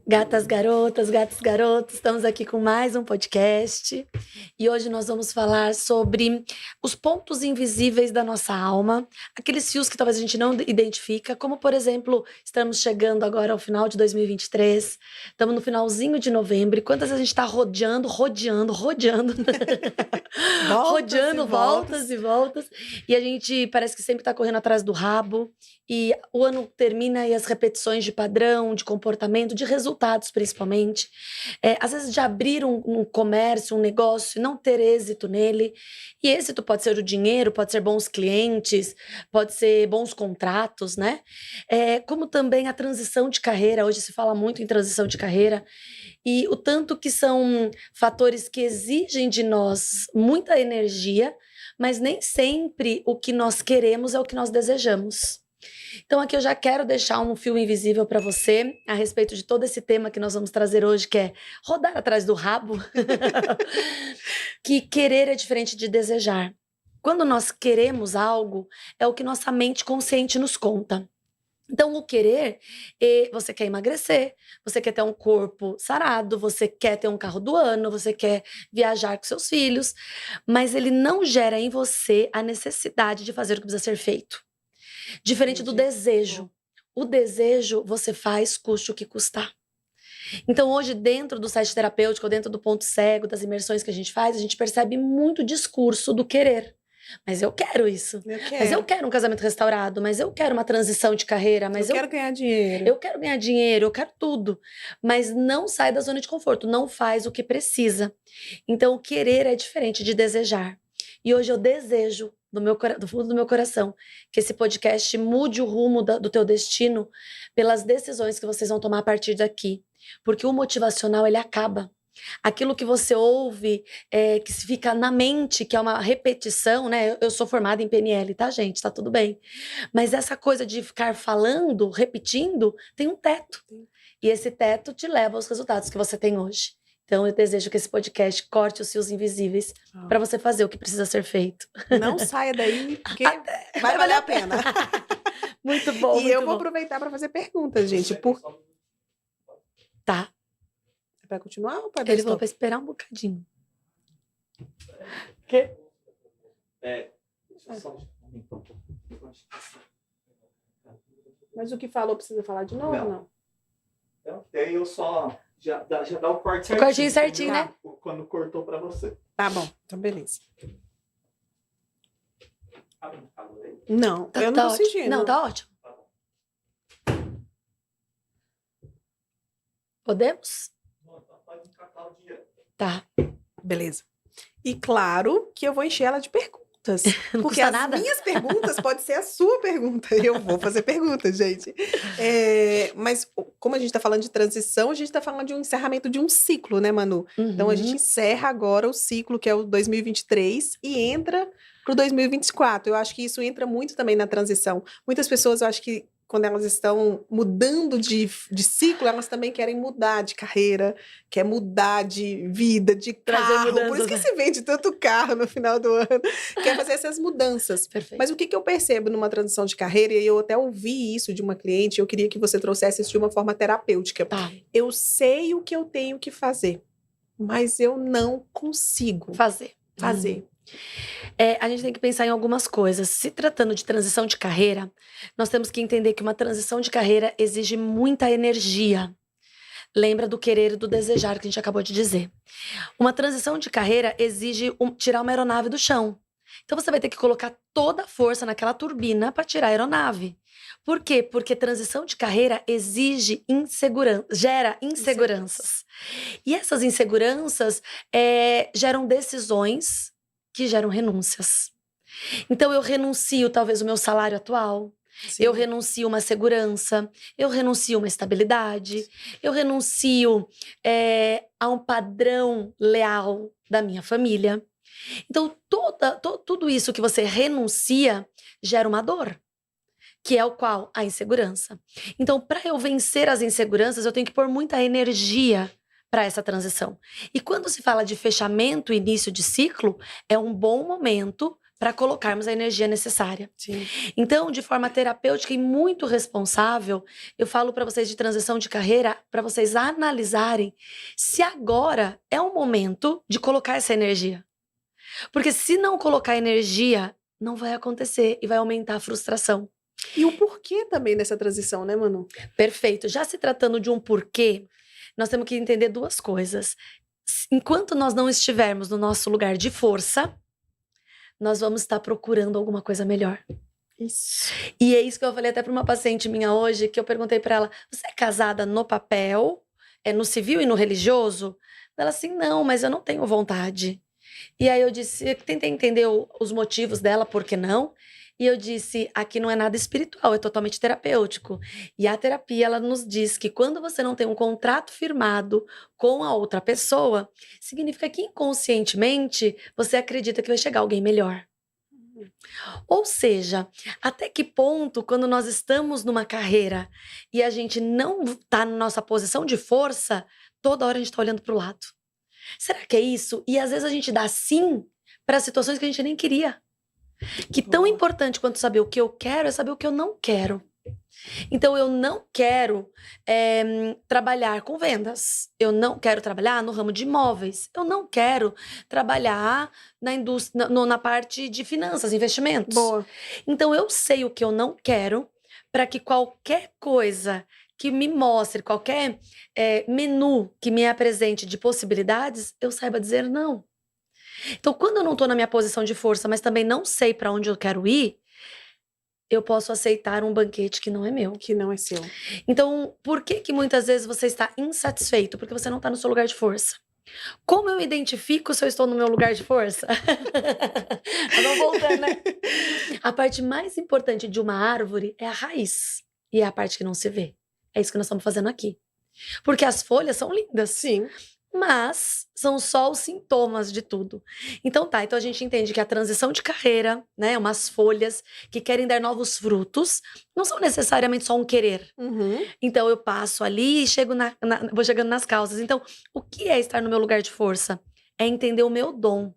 Gatas, garotas, gatos, garotos, estamos aqui com mais um podcast e hoje nós vamos falar sobre os pontos invisíveis da nossa alma, aqueles fios que talvez a gente não identifica, como por exemplo, estamos chegando agora ao final de 2023, estamos no finalzinho de novembro e quantas vezes a gente está rodeando, rodeando, voltas e voltas, e a gente parece que sempre está correndo atrás do rabo, e o ano termina e as repetições de padrão, de comportamento, de resultados principalmente. Às vezes de abrir um comércio, um negócio e não ter êxito nele. E êxito pode ser o dinheiro, pode ser bons clientes, pode ser bons contratos, né? Como também a transição de carreira. Hoje se fala muito em transição de carreira. E o tanto que são fatores que exigem de nós muita energia, mas nem sempre o que nós queremos é o que nós desejamos. Então aqui eu já quero deixar um fio invisível para você a respeito de todo esse tema que nós vamos trazer hoje, que é rodar atrás do rabo. Que querer é diferente de desejar. Quando nós queremos algo, é o que nossa mente consciente nos conta. Então, o querer, você quer emagrecer, você quer ter um corpo sarado, você quer ter um carro do ano, você quer viajar com seus filhos, mas ele não gera em você a necessidade de fazer o que precisa ser feito. Diferente do desejo. O desejo você faz custe o que custar. Então hoje dentro do site terapêutico, dentro do ponto cego, das imersões que a gente faz, a gente percebe muito discurso do querer. Mas eu quero isso. Mas eu quero um casamento restaurado, mas eu quero uma transição de carreira, mas eu quero ganhar dinheiro. Eu quero ganhar dinheiro, eu quero tudo. Mas não sai da zona de conforto, não faz o que precisa. Então o querer é diferente de desejar. E hoje eu desejo do fundo do meu coração, que esse podcast mude o rumo do teu destino pelas decisões que vocês vão tomar a partir daqui. Porque o motivacional, ele acaba. Aquilo que você ouve, que fica na mente, que é uma repetição, né? Eu sou formada em PNL, tá, gente? Tá tudo bem. Mas essa coisa de ficar falando, repetindo, tem um teto. E esse teto te leva aos resultados que você tem hoje. Então, eu desejo que esse podcast corte os fios invisíveis para você fazer o que precisa ser feito. Não saia daí, porque vai valer a pena. Muito bom, E eu vou aproveitar para fazer perguntas, gente. Tá. É para continuar ou para Ele falou para esperar um bocadinho. Quê? Mas o que falou precisa falar de novo ou não? Então, daí eu só... Já dá o corte certinho. O cortinho certinho, né? Quando cortou pra você. Tá bom, então beleza. Não, eu não tô sentindo. Não, tá ótimo. Podemos? Pode encatar o dinheiro. Tá. Beleza. E claro que eu vou encher ela de perguntas. Não Porque custa as nada? minhas perguntas pode ser a sua pergunta. Eu vou fazer perguntas, gente. Mas como a gente tá falando de transição, a gente tá falando de um encerramento de um ciclo, né, Manu? Então a gente encerra agora o ciclo, que é o 2023, e entra pro 2024. Eu acho que isso entra muito também na transição. Muitas pessoas, eu acho que quando elas estão mudando de ciclo, elas também querem mudar de carreira, quer mudar de vida, de carro. Por isso que se vende tanto carro no final do ano. Quer fazer essas mudanças. Perfeito. Mas o que eu percebo numa transição de carreira, e eu até ouvi isso de uma cliente, eu queria que você trouxesse isso de uma forma terapêutica. Tá. Eu sei o que eu tenho que fazer, mas eu não consigo fazer. A gente tem que pensar em algumas coisas. Se tratando de transição de carreira, nós temos que entender que uma transição de carreira exige muita energia. Lembra do querer e do desejar que a gente acabou de dizer. Uma transição de carreira exige tirar uma aeronave do chão. Então você vai ter que colocar toda a força naquela turbina para tirar a aeronave. Por quê? Porque transição de carreira exige insegurança, gera inseguranças. E essas inseguranças geram decisões que geram renúncias. Então eu renuncio talvez o meu salário atual, Sim. Eu renuncio uma segurança, eu renuncio uma estabilidade, eu renuncio a um padrão leal da minha família. Então tudo isso que você renuncia gera uma dor, que é o qual? A insegurança. Então para eu vencer as inseguranças eu tenho que pôr muita energia para essa transição. E quando se fala de fechamento e início de ciclo, é um bom momento para colocarmos a energia necessária. Sim. Então, de forma terapêutica e muito responsável, eu falo para vocês de transição de carreira, para vocês analisarem se agora é o momento de colocar essa energia. Porque se não colocar energia, não vai acontecer e vai aumentar a frustração. E o porquê também dessa transição, né, Manu? Perfeito. Já se tratando de um porquê, nós temos que entender duas coisas. Enquanto nós não estivermos no nosso lugar de força, nós vamos estar procurando alguma coisa melhor. Isso. E é isso que eu falei até para uma paciente minha hoje, que eu perguntei para ela: você é casada no papel, no civil e no religioso? Ela assim: não, mas eu não tenho vontade. E aí eu disse, eu tentei entender os motivos dela, por que não? E eu disse, aqui não é nada espiritual, é totalmente terapêutico. E a terapia, ela nos diz que quando você não tem um contrato firmado com a outra pessoa, significa que inconscientemente você acredita que vai chegar alguém melhor. Ou seja, até que ponto, quando nós estamos numa carreira e a gente não está na nossa posição de força, toda hora a gente está olhando para o lado. Será que é isso? E às vezes a gente dá sim para situações que a gente nem queria. Que tão importante quanto saber o que eu quero é saber o que eu não quero. Então eu não quero trabalhar com vendas. Eu não quero trabalhar no ramo de imóveis. Eu não quero trabalhar na indústria, na parte de finanças, investimentos. Boa. Então eu sei o que eu não quero para que qualquer coisa que me mostre, qualquer menu que me apresente de possibilidades, eu saiba dizer não. Então, quando eu não estou na minha posição de força, mas também não sei para onde eu quero ir, eu posso aceitar um banquete que não é meu. Que não é seu. Então, por que muitas vezes você está insatisfeito? Porque você não está no seu lugar de força. Como eu identifico se eu estou no meu lugar de força? Vamos voltar, né? A parte mais importante de uma árvore é a raiz. E é a parte que não se vê. É isso que nós estamos fazendo aqui. Porque as folhas são lindas. Sim. Mas são só os sintomas de tudo. Então a gente entende que a transição de carreira, né, umas folhas que querem dar novos frutos, não são necessariamente só um querer. Uhum. Então eu passo ali e vou chegando nas causas. Então, o que é estar no meu lugar de força? É entender o meu dom.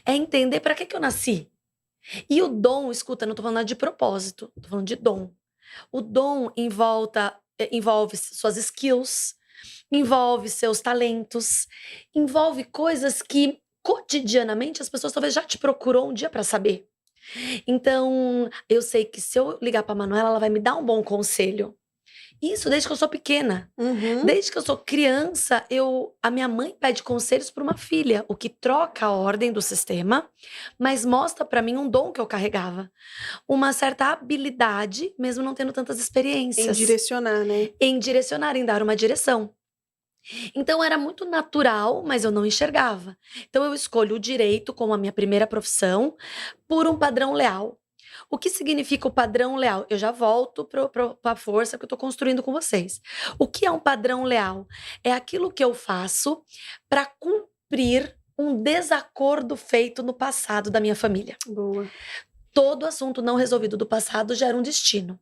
É entender para que eu nasci. E o dom, escuta, não tô falando nada de propósito, tô falando de dom. O dom envolve suas skills, envolve seus talentos, envolve coisas que cotidianamente as pessoas talvez já te procuram um dia para saber. Então, eu sei que se eu ligar para Manuela, ela vai me dar um bom conselho. Isso desde que eu sou pequena. Uhum. Desde que eu sou criança, a minha mãe pede conselhos para uma filha, o que troca a ordem do sistema, mas mostra para mim um dom que eu carregava. Uma certa habilidade, mesmo não tendo tantas experiências. Em direcionar, né? Em direcionar, em dar uma direção. Então era muito natural, mas eu não enxergava. Então eu escolho o direito como a minha primeira profissão por um padrão leal. O que significa o padrão leal? Eu já volto para a força que eu estou construindo com vocês. O que é um padrão leal? É aquilo que eu faço para cumprir um desacordo feito no passado da minha família. Boa. Todo assunto não resolvido do passado gera um destino.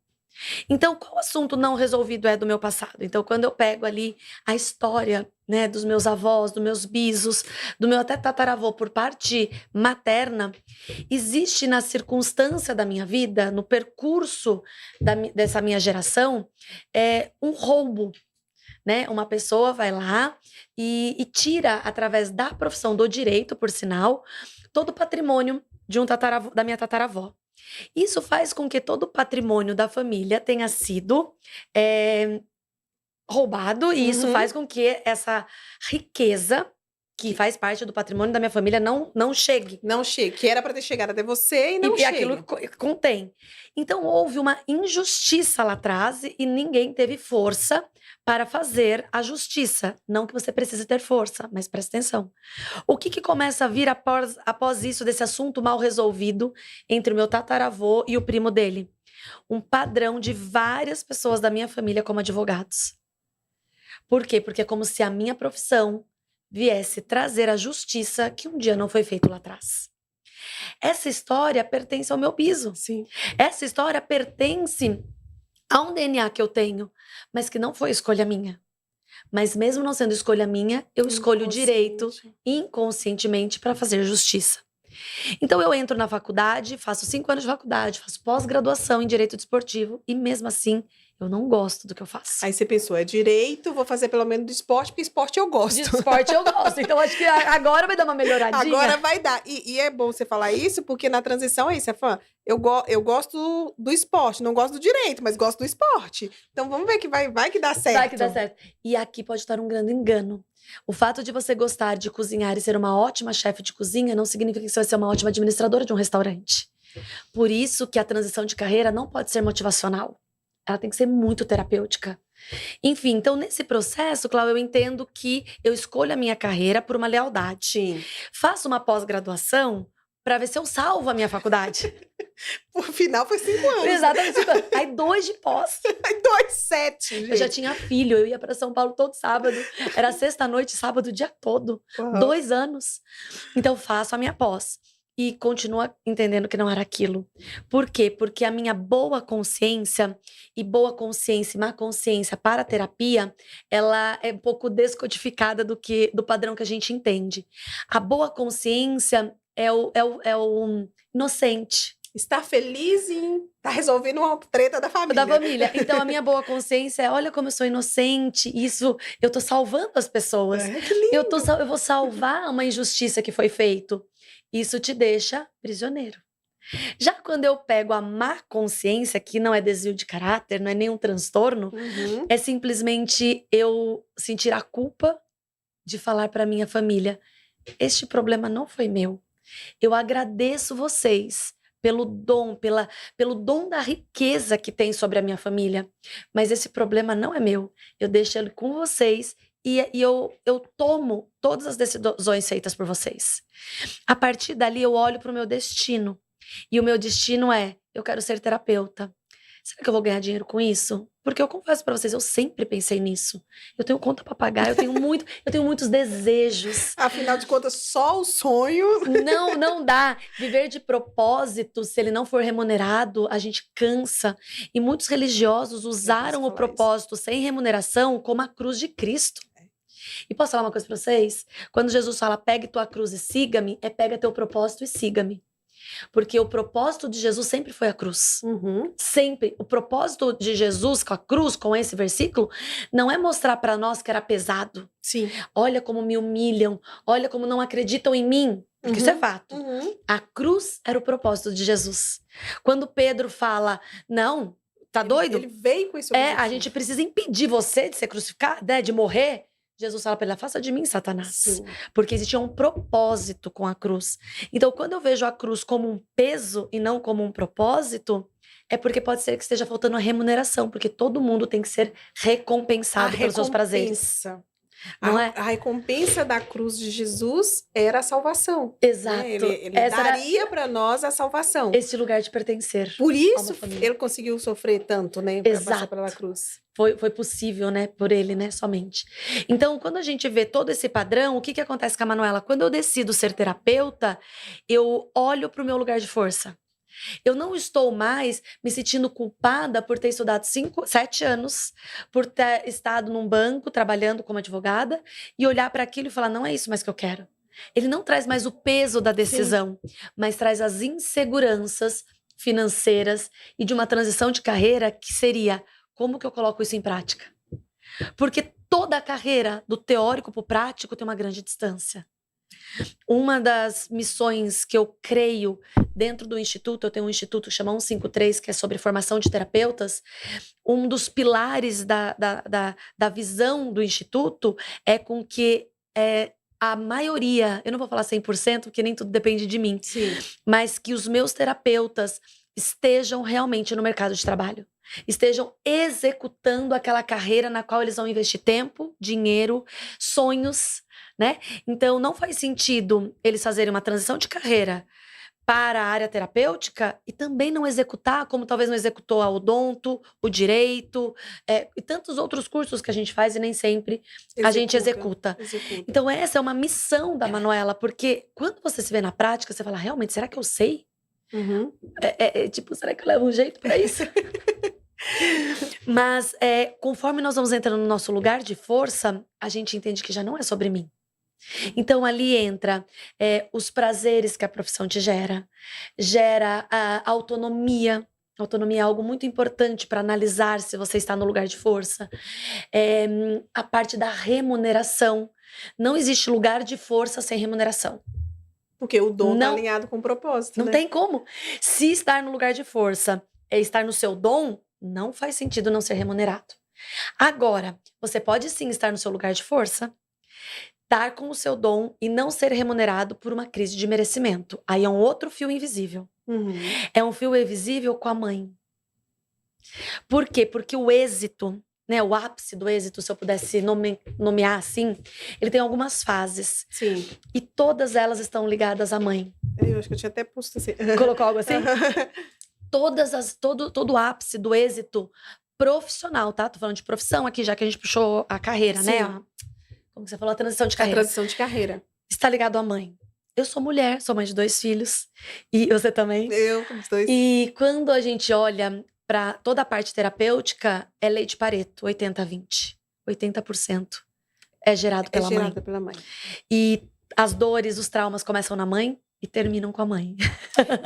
Então, qual assunto não resolvido é do meu passado? Então, quando eu pego ali a história, né, dos meus avós, dos meus bisos, do meu até tataravô por parte materna, existe na circunstância da minha vida, no percurso dessa minha geração, um roubo. Né? Uma pessoa vai lá e tira, através da profissão do direito, por sinal, todo o patrimônio de da minha tataravó. Isso faz com que todo o patrimônio da família tenha sido roubado, e isso faz com que essa riqueza, que faz parte do patrimônio da minha família, não chegue. Não chegue, que era para ter chegado até você e não E chega. aquilo contém. Então houve uma injustiça lá atrás e ninguém teve força para fazer a justiça. Não que você precise ter força, mas presta atenção. O que começa a vir após isso, desse assunto mal resolvido entre o meu tataravô e o primo dele? Um padrão de várias pessoas da minha família como advogados. Por quê? Porque é como se a minha profissão viesse trazer a justiça que um dia não foi feito lá atrás. Essa história pertence ao meu biso. Sim. Essa história pertence a um DNA que eu tenho, mas que não foi escolha minha. Mas mesmo não sendo escolha minha, eu escolho o direito inconscientemente para fazer justiça. Então eu entro na faculdade, faço 5 anos de faculdade, faço pós-graduação em Direito Desportivo e mesmo assim eu não gosto do que eu faço. Aí você pensou, é direito, vou fazer pelo menos do esporte, porque esporte eu De gosto. esporte eu gosto, então acho que agora vai dar uma melhoradinha. Agora vai dar. E é bom você falar isso, porque na transição é isso, é fã. Eu gosto do esporte, não gosto do direito, mas gosto do esporte. Então vamos ver que vai que dá certo. Vai que dá certo. E aqui pode estar um grande engano. O fato de você gostar de cozinhar e ser uma ótima chefe de cozinha não significa que você vai ser uma ótima administradora de um restaurante. Por isso que a transição de carreira não pode ser motivacional. Ela tem que ser muito terapêutica. Enfim, então nesse processo, Cláudia, eu entendo que eu escolho a minha carreira por uma lealdade. Sim. Faço uma pós-graduação para ver se eu salvo a minha faculdade. Por final foi 5 anos. Exatamente. Aí 2 de pós. 2, 7, gente. Eu já tinha filho, eu ia para São Paulo todo sábado. Era sexta-noite, sábado o dia todo. Uhum. 2 anos. Então faço a minha pós. E continuo entendendo que não era aquilo. Por quê? Porque a minha boa consciência e má consciência para a terapia, ela é um pouco descodificada do padrão que a gente entende. A boa consciência é o inocente. Está feliz em tá resolvendo uma treta da família. Da família. Então, a minha boa consciência é, olha como eu sou inocente, isso, eu tô salvando as pessoas. Que lindo. Eu vou salvar uma injustiça que foi feita. Isso te deixa prisioneiro. Já quando eu pego a má consciência, que não é desvio de caráter, não é nenhum transtorno, Uhum. é simplesmente eu sentir a culpa de falar para minha família, este problema não foi meu. Eu agradeço vocês pelo dom da riqueza que tem sobre a minha família. Mas esse problema não é meu. Eu deixo ele com vocês e eu tomo todas as decisões feitas por vocês. A partir dali, eu olho para o meu destino. E o meu destino é, eu quero ser terapeuta. Será que eu vou ganhar dinheiro com isso? Porque eu confesso para vocês, eu sempre pensei nisso. Eu tenho conta para pagar, eu tenho muitos desejos. Afinal de contas, só o sonho. Não dá. Viver de propósito, se ele não for remunerado, a gente cansa. E muitos religiosos usaram o propósito sem remuneração como a cruz de Cristo. E posso falar uma coisa para vocês? Quando Jesus fala, pegue tua cruz e siga-me, é pega teu propósito e siga-me. Porque o propósito de Jesus sempre foi a cruz. Uhum. Sempre. O propósito de Jesus com a cruz, com esse versículo, não é mostrar para nós que era pesado. Sim. Olha como me humilham, olha como não acreditam em mim. Porque isso é fato. Uhum. A cruz era o propósito de Jesus. Quando Pedro fala, não, tá doido? Ele veio com esse objetivo. A gente precisa impedir você de ser crucificado, né, de morrer. Jesus fala para ele, afasta de mim, Satanás. Sim. Porque existia um propósito com a cruz. Então, quando eu vejo a cruz como um peso e não como um propósito, é porque pode ser que esteja faltando a remuneração, porque todo mundo tem que ser recompensado pelos seus prazeres. Não é? A recompensa da cruz de Jesus era a salvação. Exato. Né? Ele daria para nós a salvação. Esse lugar de pertencer. Por isso ele conseguiu sofrer tanto, né? Para passar pela cruz. Foi possível, né? Por ele, né? Somente. Então, quando a gente vê todo esse padrão, o que acontece com a Manuela? Quando eu decido ser terapeuta, eu olho para o meu lugar de força. Eu não estou mais me sentindo culpada por ter estudado 7 anos, por ter estado num banco trabalhando como advogada e olhar para aquilo e falar, não é isso mais que eu quero. Ele não traz mais o peso da decisão, mas traz as inseguranças financeiras e de uma transição de carreira que seria, como que eu coloco isso em prática? Porque toda a carreira, do teórico para o prático, tem uma grande distância. Uma das missões que eu creio dentro do instituto, eu tenho um instituto que chama 153, que é sobre formação de terapeutas. Um dos pilares da visão do instituto é com que a maioria, eu não vou falar 100%, porque nem tudo depende de mim, mas que os meus terapeutas estejam realmente no mercado de trabalho. Estejam executando aquela carreira na qual eles vão investir tempo, dinheiro, sonhos, né? Então, não faz sentido eles fazerem uma transição de carreira para a área terapêutica e também não executar, como talvez não executou a odonto, o direito, e tantos outros cursos que a gente faz e nem sempre a gente executa. Então, essa é uma missão da Manuela, porque quando você se vê na prática, você fala, realmente, será que eu sei? Uhum. Tipo, será que eu levo um jeito para isso? Mas conforme nós vamos entrando no nosso lugar de força, a gente entende que já não é sobre mim. Então, ali entra os prazeres que a profissão te gera a autonomia. Autonomia é algo muito importante para analisar se você está no lugar de força. A parte da remuneração. Não existe lugar de força sem remuneração. Porque o dom está Não- alinhado com o propósito, Não né? tem como. Se estar no lugar de força é estar no seu dom, não faz sentido não ser remunerado. Agora, você pode sim estar no seu lugar de força, estar com o seu dom e não ser remunerado por uma crise de merecimento. Aí é um outro fio invisível. Uhum. É um fio invisível com a mãe. Por quê? Porque o êxito, né, o ápice do êxito, se eu pudesse nomear assim, ele tem algumas fases. Sim. E todas elas estão ligadas à mãe. Eu acho que eu tinha até posto assim. Colocou algo assim? Todo o ápice do êxito profissional, tá? Tô falando de profissão aqui, já que a gente puxou a carreira, Sim. né? Como você falou, a transição de A carreira. transição de carreira. Está ligado à mãe. Eu sou mulher, sou mãe de 2 filhos. E você também? Eu, os dois. E quando a gente olha para toda a parte terapêutica, é lei de Pareto, 80-20. 80% é gerado pela mãe. gerada pela mãe. E as dores, os traumas começam na mãe e terminam com a mãe.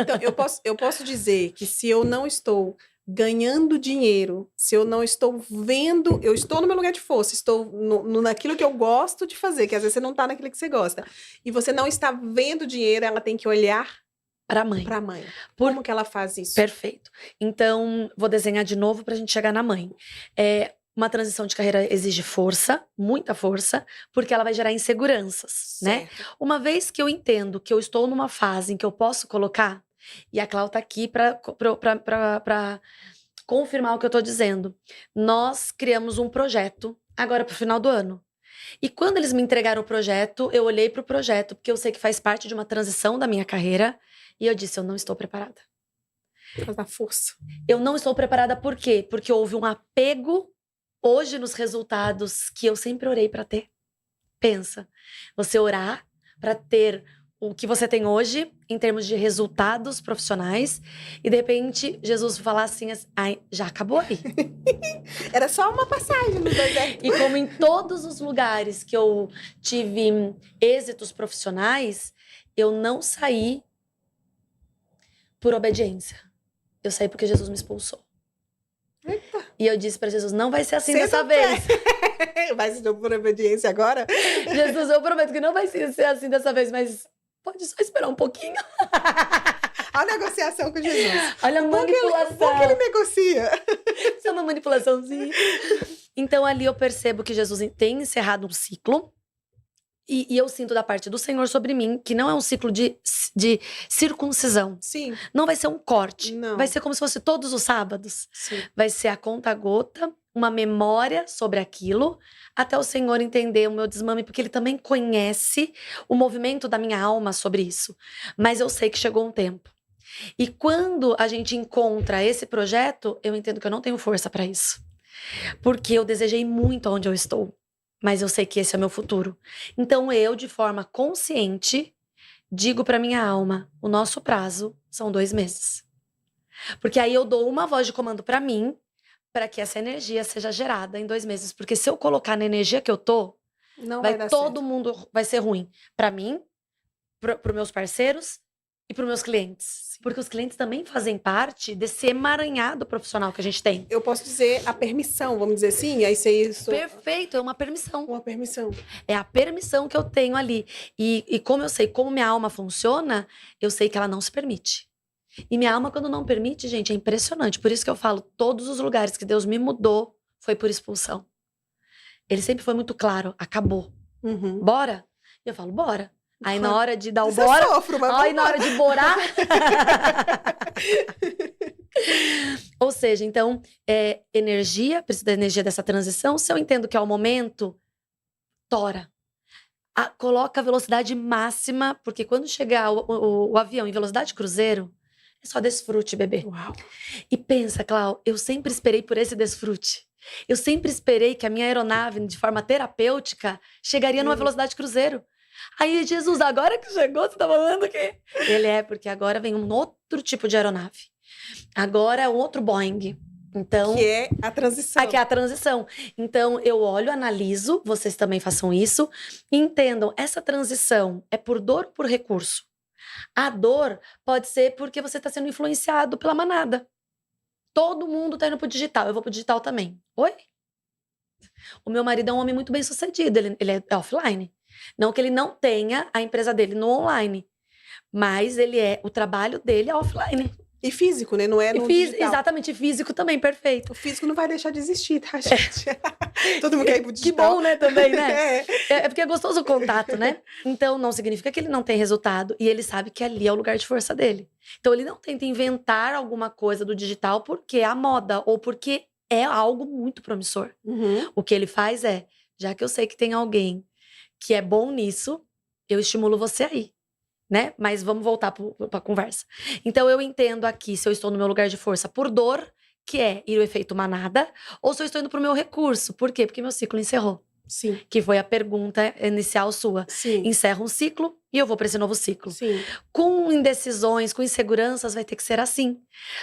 Então, eu posso dizer que se eu não estou ganhando dinheiro, se eu não estou vendo, eu estou no meu lugar de força, estou naquilo que eu gosto de fazer, que às vezes você não está naquilo que você gosta, e você não está vendo dinheiro, ela tem que olhar Para a mãe. para a mãe. Por- Como que ela faz isso? Perfeito. Então, vou desenhar de novo para a gente chegar na mãe. Uma transição de carreira exige força, muita força, porque ela vai gerar inseguranças, né? Certo. Uma vez que eu entendo que eu estou numa fase em que eu posso colocar, e a Clau tá aqui para confirmar o que eu tô dizendo. Nós criamos um projeto agora pro final do ano. E quando eles me entregaram o projeto, eu olhei pro projeto, porque eu sei que faz parte de uma transição da minha carreira, e eu disse, eu não estou preparada. Por causa da força. Eu não estou preparada por quê? Porque houve um apego hoje nos resultados que eu sempre orei para ter. Pensa, você orar para ter o que você tem hoje em termos de resultados profissionais e de repente Jesus falar assim, ai, já acabou aí. Era só uma passagem no deserto. E como em todos os lugares que eu tive êxitos profissionais, eu não saí por obediência. Eu saí porque Jesus me expulsou. Eita. E eu disse para Jesus, não vai ser assim Senta dessa o pé. vez. Vai ser por obediência agora? Jesus, eu prometo que não vai ser assim dessa vez, mas pode só esperar um pouquinho. A negociação com Jesus. Olha a Como que manipulação. ele negocia? Isso é uma manipulaçãozinha. Então ali eu percebo que Jesus tem encerrado um ciclo. E eu sinto da parte do Senhor sobre mim que não é um ciclo de circuncisão. Sim. Não vai ser um corte. Não. Vai ser como se fosse todos os sábados. Sim. Vai ser a conta-gota, uma memória sobre aquilo, até o Senhor entender o meu desmame, porque Ele também conhece o movimento da minha alma sobre isso. Mas eu sei que chegou um tempo. E quando a gente encontra esse projeto, eu entendo que eu não tenho força para isso. Porque eu desejei muito onde eu estou. Mas eu sei que esse é o meu futuro. Então eu, de forma consciente, digo para minha alma, o nosso prazo são 2 meses. Porque aí eu dou uma voz de comando para mim, para que essa energia seja gerada em 2 meses. Porque se eu colocar na energia que eu tô, Não vai dar todo certo. mundo vai ser ruim. Para mim, para meus parceiros e para meus clientes. Porque os clientes também fazem parte desse emaranhado profissional que a gente tem. Eu posso dizer a permissão, vamos dizer assim, aí ser isso. Perfeito, é uma permissão. Uma permissão. É a permissão que eu tenho ali. E como eu sei como minha alma funciona, eu sei que ela não se permite. E minha alma, quando não permite, gente, é impressionante. Por isso que eu falo, todos os lugares que Deus me mudou foi por expulsão. Ele sempre foi muito claro, acabou. Uhum. Bora? E eu falo, bora. Aí na hora de dar o Isso eu bora, sofro, mas aí na vambora. hora de borar. Ou seja, então, energia, preciso da energia dessa transição. Se eu entendo que é o momento, tora. Coloca a velocidade máxima, porque quando chegar o avião em velocidade cruzeiro, é só desfrute, bebê. Uau. E pensa, Clau, eu sempre esperei por esse desfrute. Eu sempre esperei que a minha aeronave, de forma terapêutica, chegaria numa velocidade cruzeiro. Aí, Jesus, agora que chegou, você tá falando o quê? Ele porque agora vem um outro tipo de aeronave. Agora é um outro Boeing. Então, Que é a transição. aqui é a transição. Então, eu olho, analiso, vocês também façam isso, e entendam, essa transição é por dor ou por recurso? A dor pode ser porque você está sendo influenciado pela manada. Todo mundo está indo pro digital, eu vou pro digital também. Oi? O meu marido é um homem muito bem sucedido, ele é offline. Não que ele não tenha a empresa dele no online, mas o trabalho dele é offline. E físico, né? Não é no digital. Exatamente, físico também, perfeito. O físico não vai deixar de existir, tá, gente? Todo mundo quer ir pro Que digital. bom, né, também, né? É. É porque é gostoso o contato, né? Então, não significa que ele não tem resultado. E ele sabe que ali é o lugar de força dele. Então, ele não tenta inventar alguma coisa do digital porque é a moda ou porque é algo muito promissor. Uhum. O que ele faz é, já que eu sei que tem alguém que é bom nisso, eu estimulo você aí, né? Mas vamos voltar para a conversa. Então, eu entendo aqui se eu estou no meu lugar de força por dor, que é ir o efeito manada, ou se eu estou indo para o meu recurso. Por quê? Porque meu ciclo encerrou. Sim. Que foi a pergunta inicial sua. Sim. Encerra um ciclo e eu vou para esse novo ciclo. Sim. Com indecisões, com inseguranças, vai ter que ser assim.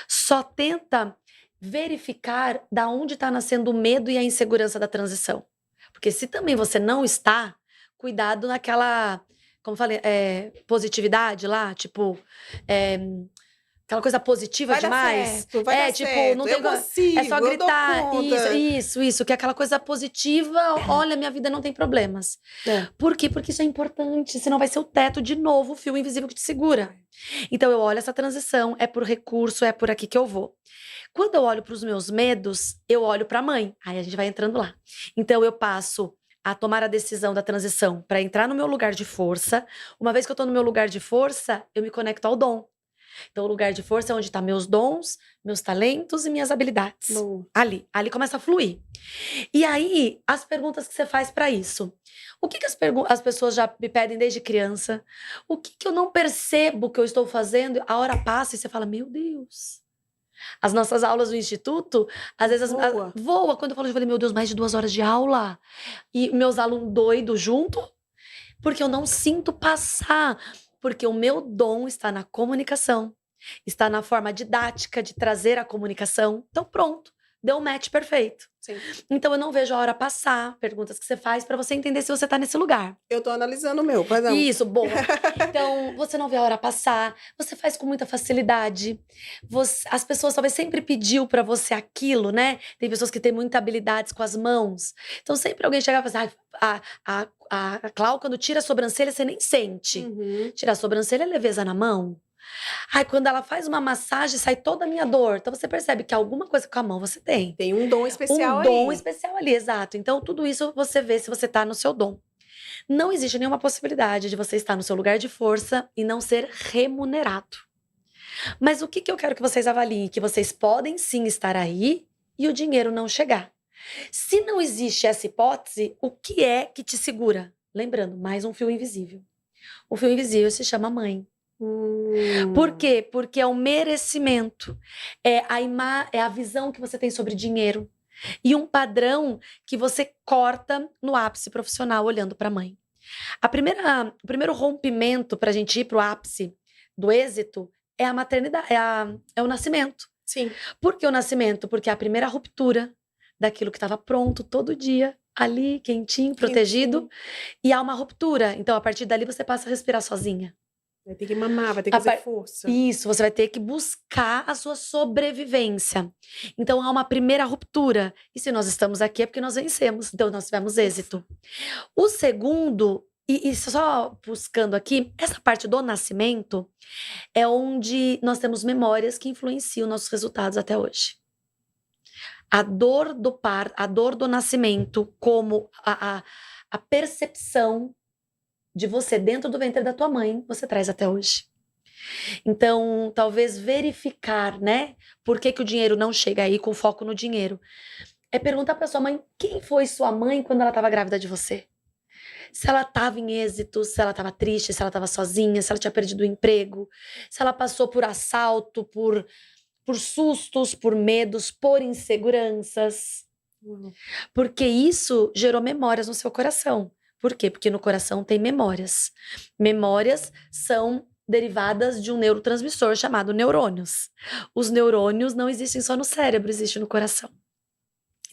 Só tenta verificar da onde está nascendo o medo e a insegurança da transição. Porque se também você não está, cuidado naquela, como eu falei, positividade lá, tipo, aquela coisa positiva Vai dar demais. certo, vai dar tipo, certo. não Eu tem consigo, é só eu dou gritar. conta. Isso, que é aquela coisa positiva, olha, minha vida não tem problemas. É. Por quê? Porque isso é importante, senão vai ser o teto de novo, o fio invisível que te segura. Então eu olho essa transição, é por recurso, é por aqui que eu vou. Quando eu olho para os meus medos, eu olho para a mãe. Aí a gente vai entrando lá. Então eu passo a tomar a decisão da transição para entrar no meu lugar de força. Uma vez que eu estou no meu lugar de força, eu me conecto ao dom. Então, o lugar de força é onde estão meus dons, meus talentos e minhas habilidades. Bom. Ali começa a fluir. E aí, as perguntas que você faz para isso. O que as pessoas já me pedem desde criança? O que eu não percebo que eu estou fazendo? A hora passa e você fala, meu Deus. As nossas aulas do instituto, às vezes, voa. Quando eu falo, eu falei, meu Deus, mais de 2 horas de aula. E meus alunos doidos junto, porque eu não sinto passar. Porque o meu dom está na comunicação, está na forma didática de trazer a comunicação. Então, pronto, deu um match perfeito. Sim. Então, eu não vejo a hora passar, perguntas que você faz para você entender se você está nesse lugar. Eu tô analisando o meu, perdão. Isso, boa. Então, você não vê a hora passar, você faz com muita facilidade. As pessoas talvez sempre pediu para você aquilo, né? Tem pessoas que têm muita habilidades com as mãos. Então, sempre alguém chegava e falava assim, a Clau, quando tira a sobrancelha, você nem sente. Uhum. Tirar a sobrancelha é leveza na mão. Ai, quando ela faz uma massagem, sai toda a minha dor. Então, você percebe que alguma coisa com a mão você tem. Tem um dom especial aí. Um dom especial ali, exato. Então, tudo isso você vê se você tá no seu dom. Não existe nenhuma possibilidade de você estar no seu lugar de força e não ser remunerado. Mas o que eu quero que vocês avaliem? Que vocês podem sim estar aí e o dinheiro não chegar. Se não existe essa hipótese, o que é que te segura? Lembrando, mais um fio invisível. O fio invisível se chama mãe. Por quê? Porque é o merecimento, é a visão que você tem sobre dinheiro e um padrão que você corta no ápice profissional olhando para a mãe. O primeiro rompimento para a gente ir para o ápice do êxito é a maternidade, é o nascimento. Sim. Por que o nascimento? Porque é a primeira ruptura daquilo que estava pronto todo dia, ali, quentinho, protegido, e há uma ruptura. Então, a partir dali, você passa a respirar sozinha. Vai ter que mamar, vai ter que fazer força. Isso, você vai ter que buscar a sua sobrevivência. Então, há uma primeira ruptura. E se nós estamos aqui é porque nós vencemos. Então, nós tivemos êxito. O segundo, e só buscando aqui, essa parte do nascimento é onde nós temos memórias que influenciam nossos resultados até hoje. A dor do nascimento, como a percepção de você dentro do ventre da tua mãe, você traz até hoje. Então, talvez verificar, né? Por que o dinheiro não chega aí com foco no dinheiro. É perguntar para sua mãe, quem foi sua mãe quando ela estava grávida de você? Se ela estava em êxito, se ela estava triste, se ela estava sozinha, se ela tinha perdido o emprego, se ela passou por assalto, por sustos, por medos, por inseguranças. Porque isso gerou memórias no seu coração. Por quê? Porque no coração tem memórias. Memórias são derivadas de um neurotransmissor chamado neurônios. Os neurônios não existem só no cérebro, existem no coração.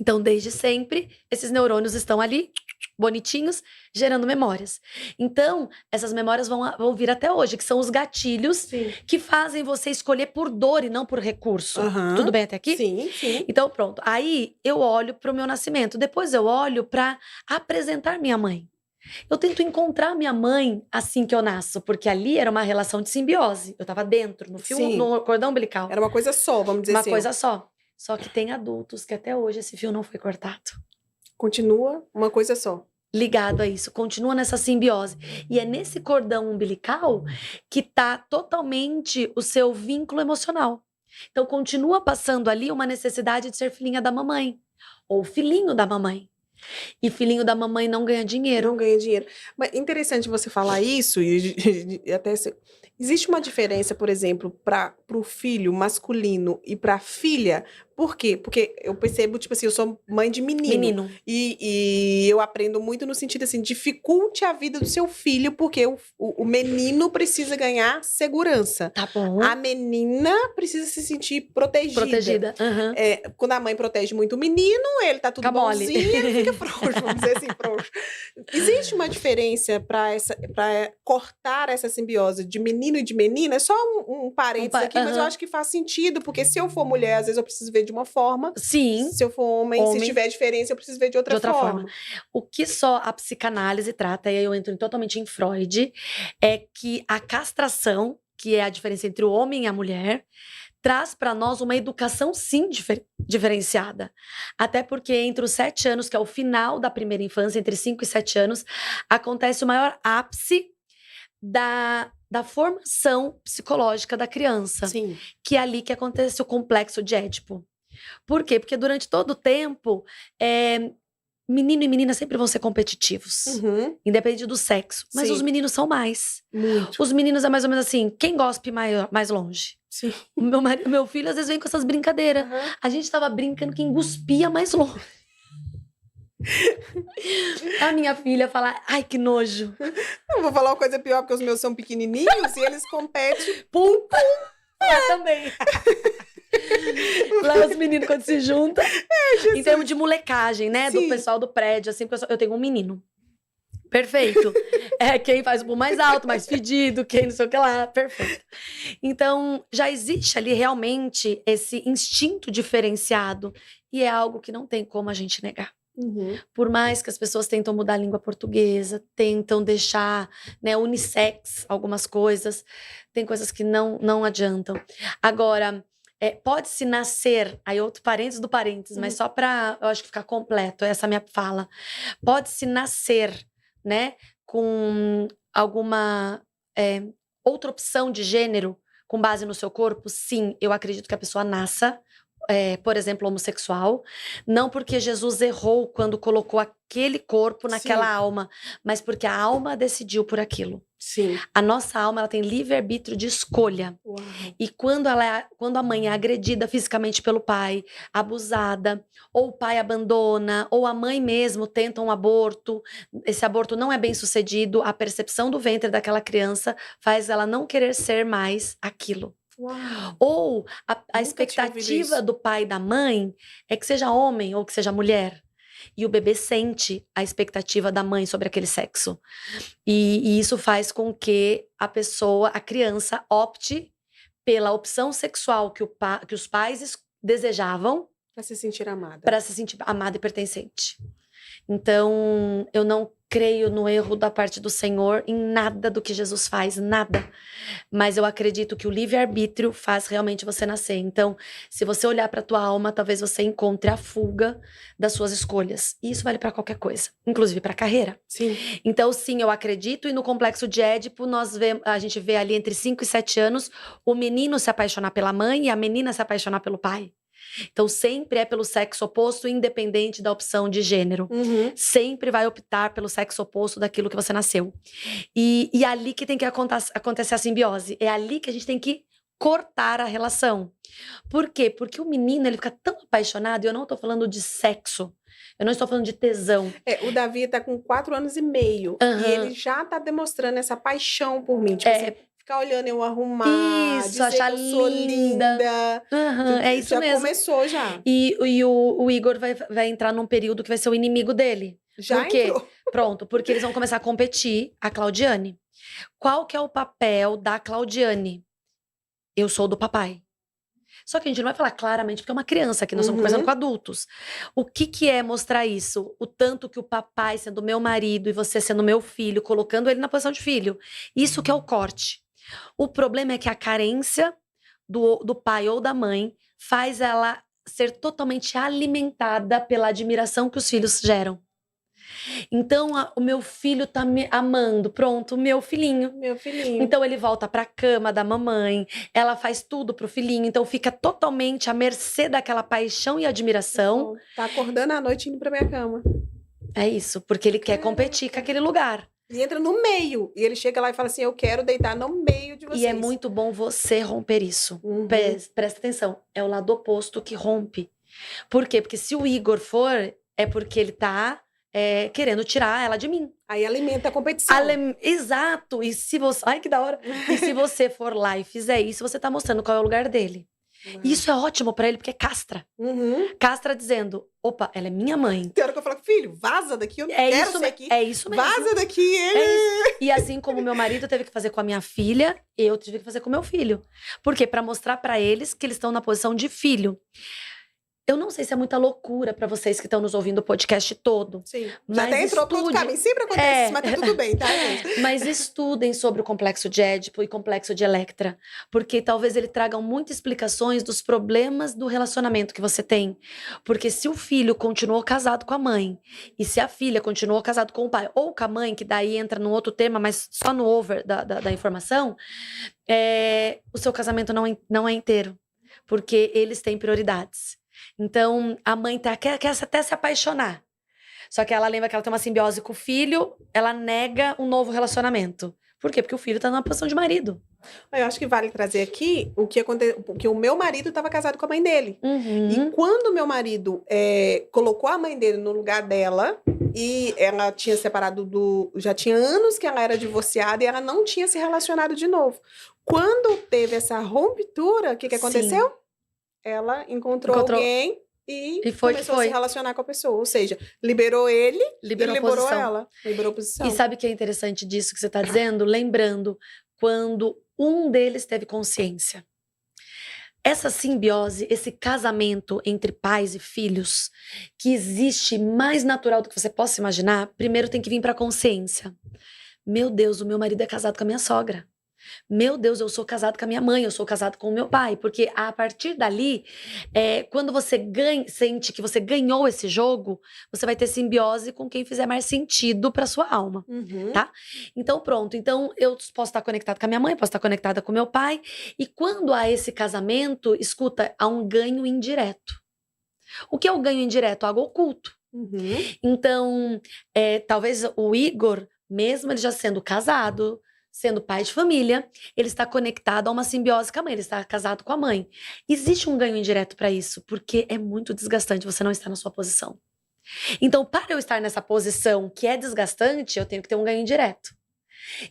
Então, desde sempre, esses neurônios estão ali, bonitinhos, gerando memórias. Então, essas memórias vão vir até hoje, que são os gatilhos Sim. que fazem você escolher por dor e não por recurso. Aham. Tudo bem até aqui? Sim, sim. Então, pronto. Aí, eu olho para o meu nascimento. Depois, eu olho para apresentar minha mãe. Eu tento encontrar minha mãe assim que eu nasço, porque ali era uma relação de simbiose. Eu estava dentro, no fio, Sim. no cordão umbilical. Era uma coisa só, vamos dizer Uma assim. coisa só. Só que tem adultos que até hoje esse fio não foi cortado. Continua uma coisa só. Ligado a isso, continua nessa simbiose. E é nesse cordão umbilical que tá totalmente o seu vínculo emocional. Então continua passando ali uma necessidade de ser filhinha da mamãe ou filhinho da mamãe. E filhinho da mamãe não ganha dinheiro. Não ganha dinheiro. Mas interessante você falar isso e até existe uma diferença, por exemplo, para o filho masculino e para a filha. Por quê? Porque eu percebo, tipo assim, eu sou mãe de menino. E eu aprendo muito no sentido assim, dificulte a vida do seu filho, porque o menino precisa ganhar segurança. Tá bom. A menina precisa se sentir protegida. Uhum. Quando a mãe protege muito o menino, ele tá tudo Fica mole. bonzinho, ele fica frouxo, vamos dizer assim, frouxo. Existe uma diferença para cortar essa simbiose de menino e de menina? É só um parênteses aqui, mas eu acho que faz sentido, porque se eu for mulher, às vezes eu preciso ver de uma forma. Sim. Se eu for homem, se tiver diferença, eu preciso ver de outra forma. O que só a psicanálise trata, e aí eu entro totalmente em Freud, é que a castração, que é a diferença entre o homem e a mulher, traz para nós uma educação, sim, diferenciada. Até porque entre os 7 anos, que é o final da primeira infância, entre 5 e 7 anos, acontece o maior ápice da formação psicológica da criança. Sim. Que é ali que acontece o complexo de Édipo. Por quê? Porque durante todo o tempo, menino e menina sempre vão ser competitivos. Uhum. Independente do sexo. Mas Sim. os meninos são mais. Muito. Os meninos é mais ou menos assim, quem gospe mais longe. Sim. O meu filho às vezes vem com essas brincadeiras. Uhum. A gente tava brincando quem cuspia mais longe. A minha filha fala, ai que nojo. Eu vou falar uma coisa pior, porque os meus são pequenininhos e eles competem. Pum, pum. Lá também. Lá os meninos quando se juntam. Em termos de molecagem, né? Sim. Do pessoal do prédio, assim, porque eu tenho um menino. Perfeito. É quem faz o pulo mais alto, mais fedido, quem não sei o que lá. Perfeito. Então, já existe ali realmente esse instinto diferenciado. E é algo que não tem como a gente negar. Uhum. Por mais que as pessoas tentam mudar a língua portuguesa, tentam deixar, né, unissex algumas coisas, tem coisas que não adiantam. Agora, pode-se nascer, aí outro parênteses do parênteses, mas só para, eu acho que ficar completo, essa minha fala. Pode-se nascer, né, com alguma outra opção de gênero com base no seu corpo? Sim, eu acredito que a pessoa nasça, por exemplo, homossexual, não porque Jesus errou quando colocou aquele corpo naquela Sim. alma, mas porque a alma decidiu por aquilo. Sim. A nossa alma, ela tem livre-arbítrio de escolha. Uau. E quando a mãe é agredida fisicamente pelo pai, abusada, ou o pai abandona, ou a mãe mesmo tenta um aborto, esse aborto não é bem sucedido, a percepção do ventre daquela criança faz ela não querer ser mais aquilo. Uau. Ou a Nunca tinha ouvido expectativa isso. do pai e da mãe é que seja homem ou que seja mulher. E o bebê sente a expectativa da mãe sobre aquele sexo. E isso faz com que a criança, opte pela opção sexual que os pais desejavam Pra se sentir amada. para se sentir amada e pertencente. Então, eu não creio no erro da parte do Senhor em nada do que Jesus faz, nada. Mas eu acredito que o livre-arbítrio faz realmente você nascer. Então, se você olhar para tua alma, talvez você encontre a fuga das suas escolhas. E isso vale para qualquer coisa, inclusive para carreira. Sim. Então, sim, eu acredito. E no complexo de Édipo, a gente vê ali entre 5 e 7 anos o menino se apaixonar pela mãe e a menina se apaixonar pelo pai. Então, sempre é pelo sexo oposto, independente da opção de gênero. Uhum. Sempre vai optar pelo sexo oposto daquilo que você nasceu. E é ali que tem que acontecer a simbiose. É ali que a gente tem que cortar a relação. Por quê? Porque o menino, ele fica tão apaixonado, e eu não tô falando de sexo. Eu não estou falando de tesão. O Davi tá com 4 anos e meio. Aham. E ele já tá demonstrando essa paixão por mim. Tipo assim, ficar olhando eu arrumar, Isso, dizer achar que eu sou linda. linda. Aham, é isso Já mesmo. começou já. E o Igor vai entrar num período que vai ser o inimigo dele. Já Por quê? entrou. Pronto, porque eles vão começar a competir, a Claudiane. Qual que é o papel da Claudiane? Eu sou do papai. Só que a gente não vai falar claramente, porque é uma criança aqui, nós estamos conversando com adultos. O que é mostrar isso? O tanto que o papai, sendo meu marido, e você sendo meu filho, colocando ele na posição de filho. Isso que é o corte. O problema é que a carência do pai ou da mãe faz ela ser totalmente alimentada pela admiração que os filhos geram. Então, o meu filho tá me amando. Pronto, o meu filhinho. Meu filhinho. Então ele volta pra cama da mamãe, ela faz tudo pro filhinho, então fica totalmente à mercê daquela paixão e admiração. Tá acordando à noite indo pra minha cama. É isso, porque ele quer competir com aquele lugar. E entra no meio. E ele chega lá e fala assim, eu quero deitar no meio de vocês. E é muito bom você romper isso. Presta atenção, é o lado oposto que rompe. Por quê? Porque se o Igor for, é porque ele tá querendo tirar ela de mim. Aí alimenta a competição. Exato. E se você... Ai, que da hora. E se você for lá e fizer isso, você tá mostrando qual é o lugar dele. E isso é ótimo pra ele, porque castra. Castra dizendo, opa, ela é minha mãe. Tem hora que eu falo, filho, vaza daqui, eu não quero ser aqui. É isso mesmo. Vaza daqui. É isso. E assim como meu marido teve que fazer com a minha filha, eu tive que fazer com meu filho. Por quê? Pra mostrar pra eles que eles estão na posição de filho. Eu não sei se é muita loucura pra vocês que estão nos ouvindo o podcast todo. Sim. Mas Já até entrou pro outro caminho. Sempre acontece isso, mas tá tudo bem, tá, gente? Mas estudem sobre o complexo de Édipo e complexo de Electra. Porque talvez ele tragam muitas explicações dos problemas do relacionamento que você tem. Porque se o filho continuou casado com a mãe, e se a filha continuou casado com o pai, ou com a mãe, que daí entra num outro tema, mas só no over da informação, o seu casamento não é inteiro. Porque eles têm prioridades. Então, a mãe quer até se apaixonar. Só que ela lembra que ela tem uma simbiose com o filho, ela nega um novo relacionamento. Por quê? Porque o filho tá numa posição de marido. Eu acho que vale trazer aqui o que aconteceu, porque o meu marido estava casado com a mãe dele. E quando o meu marido colocou a mãe dele no lugar dela, e ela tinha separado já tinha anos que ela era divorciada e ela não tinha se relacionado de novo. Quando teve essa ruptura, o que aconteceu? Sim. Ela encontrou alguém e começou a se relacionar com a pessoa. Ou seja, liberou ele liberou e liberou ela. Liberou a posição. E sabe o que é interessante disso que você está dizendo? Lembrando, quando um deles teve consciência. Essa simbiose, esse casamento entre pais e filhos, que existe mais natural do que você possa imaginar, primeiro tem que vir para a consciência. Meu Deus, o meu marido é casado com a minha sogra. Meu Deus, eu sou casado com a minha mãe, eu sou casado com o meu pai. Porque a partir dali, quando você sente que você ganhou esse jogo, você vai ter simbiose com quem fizer mais sentido para sua alma, tá? Então pronto, então eu posso estar conectada com a minha mãe, posso estar conectada com o meu pai. E quando há esse casamento, escuta, há um ganho indireto. O que é o ganho indireto? Algo oculto. Então, talvez o Igor, mesmo ele já sendo casado, sendo pai de família, ele está conectado a uma simbiose com a mãe, ele está casado com a mãe. Existe um ganho indireto para isso, porque é muito desgastante você não estar na sua posição. Então, para eu estar nessa posição que é desgastante, eu tenho que ter um ganho indireto.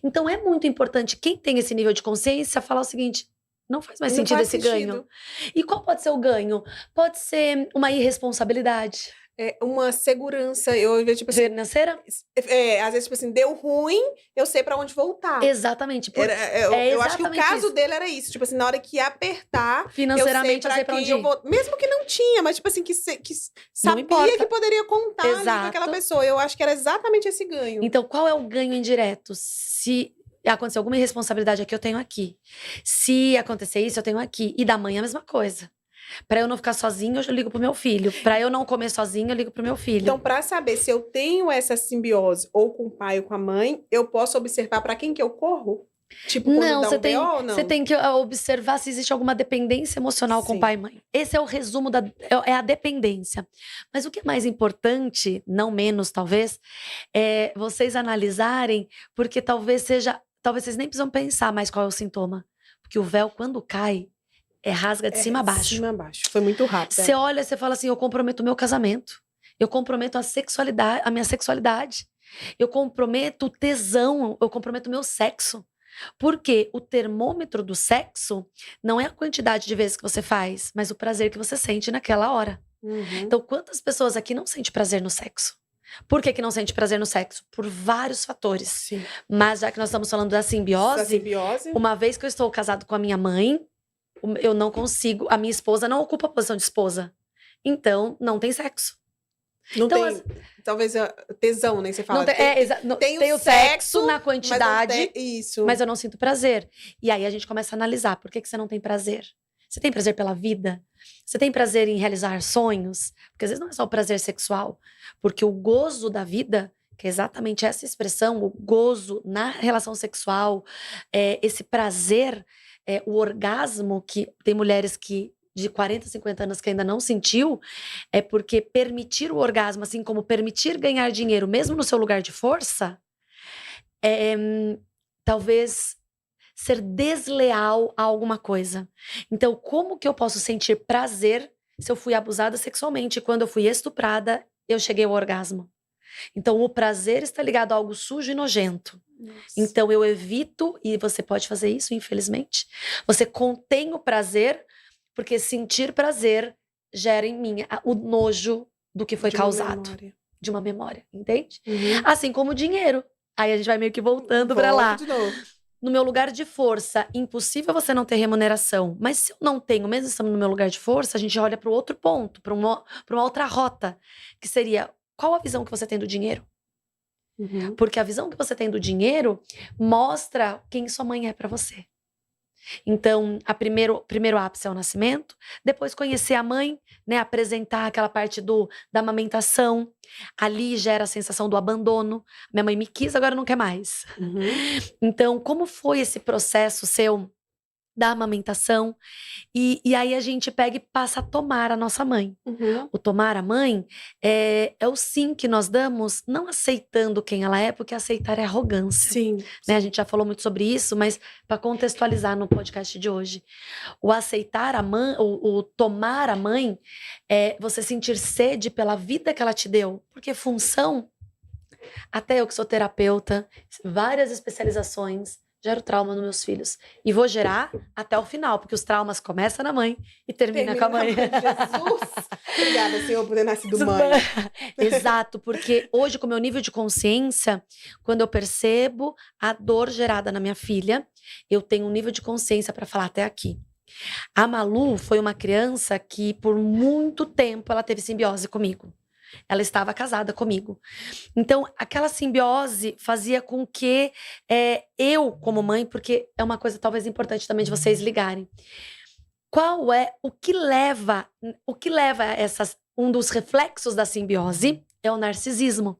Então, é muito importante quem tem esse nível de consciência falar o seguinte: não faz mais sentido esse ganho. E qual pode ser o ganho? Pode ser uma irresponsabilidade. Uma segurança, eu vejo, tipo assim, financeira? Às vezes, tipo assim, deu ruim, eu sei pra onde voltar. Exatamente. Eu acho que o caso dele era isso, tipo assim, na hora que apertar, financeiramente eu sei pra onde ir. Mesmo que não tinha, mas tipo assim, que sabia que poderia contar ali com aquela pessoa. Eu acho que era exatamente esse ganho. Então, qual é o ganho indireto? Se acontecer alguma irresponsabilidade aqui, eu tenho aqui. Se acontecer isso, eu tenho aqui. E da mãe a mesma coisa. Pra eu não ficar sozinha, eu ligo pro meu filho. Pra eu não comer sozinha, eu ligo pro meu filho. Então, pra saber se eu tenho essa simbiose ou com o pai ou com a mãe, eu posso observar pra quem que eu corro? Tipo, quando dá um BO, não? Você tem que observar se existe alguma dependência emocional com pai e mãe. Esse é o resumo é a dependência. Mas o que é mais importante, não menos talvez, é vocês analisarem, porque talvez vocês nem precisam pensar mais qual é o sintoma. Porque o véu, quando cai, rasga de cima a baixo. De cima a baixo. Foi muito rápido. Você olha, você fala assim: eu comprometo o meu casamento. Eu comprometo a minha sexualidade. Eu comprometo o tesão. Eu comprometo o meu sexo. Porque o termômetro do sexo não é a quantidade de vezes que você faz, mas o prazer que você sente naquela hora. Então, quantas pessoas aqui não sentem prazer no sexo? Por que que não sente prazer no sexo? Por vários fatores. Sim. Mas já que nós estamos falando da Da simbiose, simbiose. uma vez que eu estou casado com a minha mãe, eu não consigo, a minha esposa não ocupa a posição de esposa. Então, não tem sexo. Não Então, tem, talvez, tesão, né? Você fala. Não tem, tem o sexo na quantidade, mas não tem, isso. mas eu não sinto prazer. E aí a gente começa a analisar, por que que você não tem prazer? Você tem prazer pela vida? Você tem prazer em realizar sonhos? Porque às vezes não é só o prazer sexual. Porque o gozo da vida, que é exatamente essa expressão, o gozo na relação sexual, esse prazer, o orgasmo, que tem mulheres que de 40, 50 anos que ainda não sentiu, é porque permitir o orgasmo, assim como permitir ganhar dinheiro, mesmo no seu lugar de força, talvez ser desleal a alguma coisa. Então, como que eu posso sentir prazer se eu fui abusada sexualmente? Quando eu fui estuprada, eu cheguei ao orgasmo. Então, o prazer está ligado a algo sujo e nojento. Nossa. Então, eu evito, e você pode fazer isso, infelizmente. Você contém o prazer, porque sentir prazer gera em mim o nojo do que foi causado. De uma memória, entende? Assim como o dinheiro. Aí a gente vai meio que voltando pra lá. De novo. No meu lugar de força, impossível você não ter remuneração. Mas se eu não tenho, mesmo estando no meu lugar de força, a gente olha para o outro ponto, para uma outra rota, que seria: qual a visão que você tem do dinheiro? Porque a visão que você tem do dinheiro mostra quem sua mãe é para você. Então, primeiro ápice é o nascimento, depois conhecer a mãe, né, apresentar aquela parte da amamentação. Ali gera a sensação do abandono. Minha mãe me quis, agora não quer mais. Então, como foi esse processo seu da amamentação? E aí a gente pega e passa a tomar a nossa mãe. O tomar a mãe é o sim que nós damos, não aceitando quem ela é, porque aceitar é arrogância. Sim. Né? A gente já falou muito sobre isso, mas para contextualizar no podcast de hoje, o aceitar a mãe, o tomar a mãe, é você sentir sede pela vida que ela te deu, porque função, até eu que sou terapeuta, várias especializações, gero trauma nos meus filhos. E vou gerar até o final, porque os traumas começam na mãe e terminam com a mãe. Jesus! Obrigada, Senhor, por ter nascido mãe. Exato, porque hoje, com o meu nível de consciência, quando eu percebo a dor gerada na minha filha, eu tenho um nível de consciência para falar até aqui. A Malu foi uma criança que, por muito tempo, ela teve simbiose comigo. Ela estava casada comigo. Então, aquela simbiose fazia com que eu, como mãe, porque é uma coisa talvez importante também de vocês ligarem. Qual é o que leva um dos reflexos da simbiose é o narcisismo.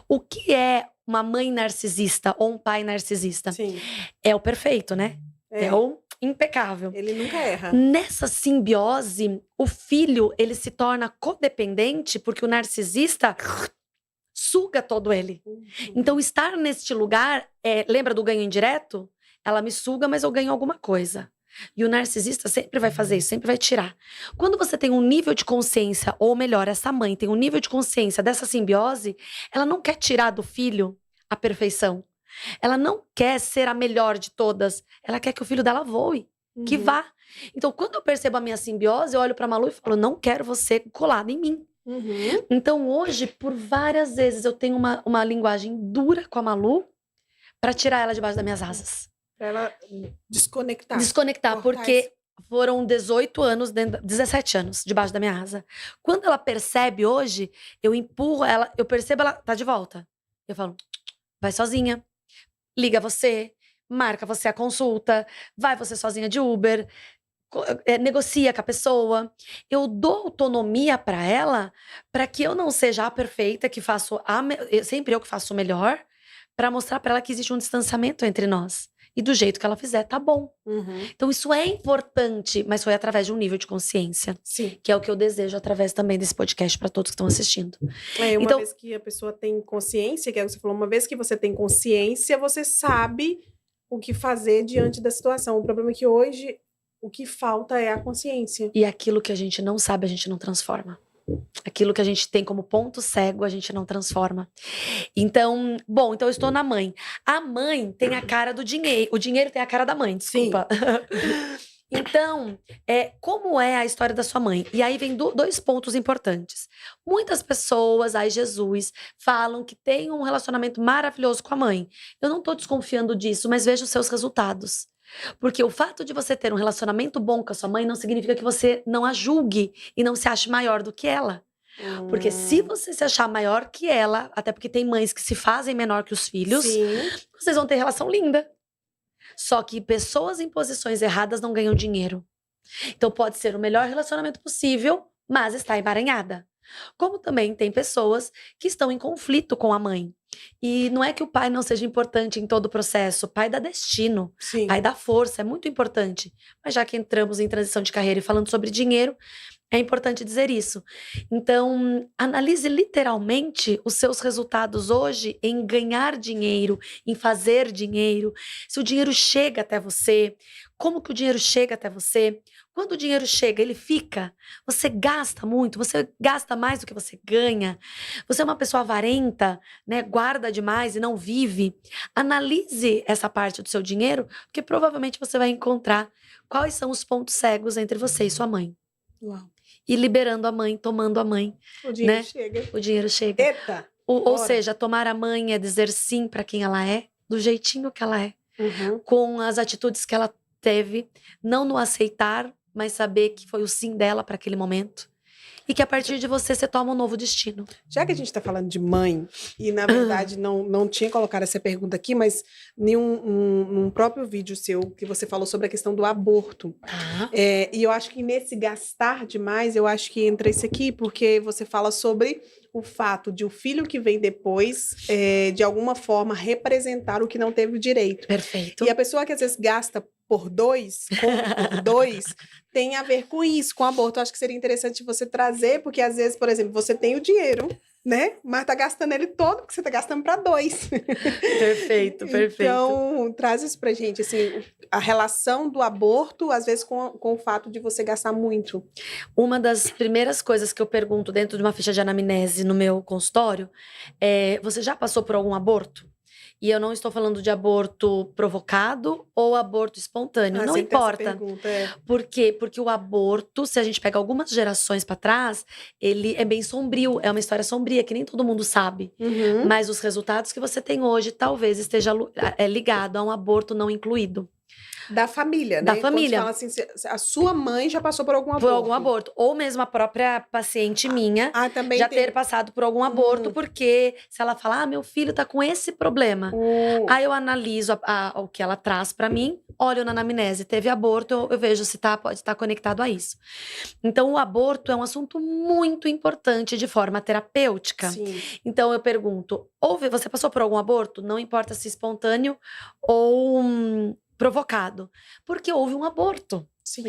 O que é uma mãe narcisista ou um pai narcisista? Sim. É o perfeito, né? É o impecável. Ele nunca erra. Nessa simbiose, o filho, ele se torna codependente porque o narcisista suga todo ele. Então, estar neste lugar, lembra do ganho indireto? Ela me suga, mas eu ganho alguma coisa. E o narcisista sempre vai fazer isso, sempre vai tirar. Quando você tem um nível de consciência, ou melhor, essa mãe tem um nível de consciência dessa simbiose, ela não quer tirar do filho a perfeição. Ela não quer ser a melhor de todas. Ela quer que o filho dela voe, que vá. Então, quando eu percebo a minha simbiose, eu olho pra Malu e falo: não quero você colada em mim. Então, hoje, por várias vezes, eu tenho uma linguagem dura com a Malu pra tirar ela debaixo das minhas asas. Pra ela desconectar. Desconectar, porque foram 18 anos, 17 anos debaixo da minha asa. Quando ela percebe hoje, eu empurro ela, eu percebo ela tá de volta. Eu falo: vai sozinha. Liga você, marca você a consulta, vai você sozinha de Uber, negocia com a pessoa. Eu dou autonomia para ela, para que eu não seja a perfeita, que faço sempre eu que faço o melhor, para mostrar para ela que existe um distanciamento entre nós. E do jeito que ela fizer, tá bom. Então isso é importante, mas foi através de um nível de consciência. Sim. Que é o que eu desejo através também desse podcast para todos que estão assistindo. Uma vez que a pessoa tem consciência, que é o que você falou, uma vez que você tem consciência, você sabe o que fazer diante da situação. O problema é que hoje o que falta é a consciência. E aquilo que a gente não sabe, a gente não transforma. Aquilo que a gente tem como ponto cego, a gente não transforma. Então, bom, então eu estou na mãe. A mãe tem a cara do dinheiro. O dinheiro tem a cara da mãe, desculpa. Então, como é a história da sua mãe? E aí vem dois pontos importantes. Muitas pessoas, ai Jesus, falam que tem um relacionamento maravilhoso com a mãe. Eu não tô desconfiando disso, mas veja os seus resultados. Porque o fato de você ter um relacionamento bom com a sua mãe não significa que você não a julgue e não se ache maior do que ela. Porque se você se achar maior que ela, até porque tem mães que se fazem menor que os filhos, Sim. vocês vão ter relação linda. Só que pessoas em posições erradas não ganham dinheiro. Então pode ser o melhor relacionamento possível, mas está emaranhada. Como também tem pessoas que estão em conflito com a mãe. E não é que o pai não seja importante em todo o processo. O pai dá destino, Sim. pai dá força, é muito importante. Mas já que entramos em transição de carreira e falando sobre dinheiro, é importante dizer isso. Então, analise literalmente os seus resultados hoje em ganhar dinheiro, em fazer dinheiro. Se o dinheiro chega até você, como que o dinheiro chega até você? Quando o dinheiro chega, ele fica? Você gasta muito? Você gasta mais do que você ganha? Você é uma pessoa avarenta, né? Guarda demais e não vive? Analise essa parte do seu dinheiro, porque provavelmente você vai encontrar quais são os pontos cegos entre você e sua mãe. Uau. E liberando a mãe, tomando a mãe. O dinheiro né? chega. O dinheiro chega. Eita! Ou seja, tomar a mãe é dizer sim para quem ela é, do jeitinho que ela é, com as atitudes que ela teve, não no aceitar, mas saber que foi o sim dela para aquele momento. E que a partir de você toma um novo destino. Já que a gente está falando de mãe, e na verdade não tinha colocado essa pergunta aqui, mas em um próprio vídeo seu, que você falou sobre a questão do aborto. E eu acho que nesse gastar demais, eu acho que entra esse aqui, porque você fala sobre o fato de o filho que vem depois, de alguma forma, representar o que não teve o direito. Perfeito. E a pessoa que às vezes gasta por dois, compra por dois, tem a ver com isso, com aborto. Eu acho que seria interessante você trazer, porque às vezes, por exemplo, você tem o dinheiro, né? Mas tá gastando ele todo, porque você tá gastando para dois. Perfeito. Então, traz isso pra gente, assim, a relação do aborto, às vezes, com o fato de você gastar muito. Uma das primeiras coisas que eu pergunto dentro de uma ficha de anamnese no meu consultório é: você já passou por algum aborto? E eu não estou falando de aborto provocado ou aborto espontâneo. Não importa. Essa pergunta, Por quê? Porque o aborto, se a gente pega algumas gerações para trás, ele é bem sombrio. É uma história sombria que nem todo mundo sabe. Mas os resultados que você tem hoje talvez esteja ligado a um aborto não incluído. Da família, né? Da família. Quando fala assim, a sua mãe já passou por algum aborto. Por algum aborto. Ou mesmo a própria paciente minha também já tem. ter passado por algum aborto, porque se ela falar, meu filho tá com esse problema. Aí eu analiso o que ela traz pra mim, olho na anamnese, teve aborto, eu vejo se pode estar conectado a isso. Então o aborto é um assunto muito importante de forma terapêutica. Sim. Então eu pergunto, você passou por algum aborto? Não importa se espontâneo ou provocado, porque houve um aborto. Sim.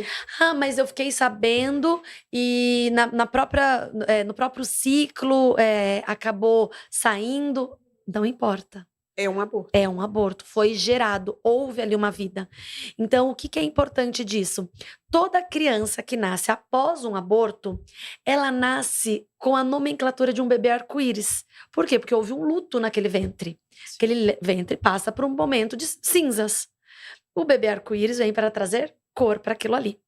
Mas eu fiquei sabendo e no próprio ciclo acabou saindo. Não importa. É um aborto. É um aborto, foi gerado, houve ali uma vida. Então, o que é importante disso? Toda criança que nasce após um aborto, ela nasce com a nomenclatura de um bebê arco-íris. Por quê? Porque houve um luto naquele ventre. Aquele ventre passa por um momento de cinzas. O bebê arco-íris vem para trazer cor para aquilo ali.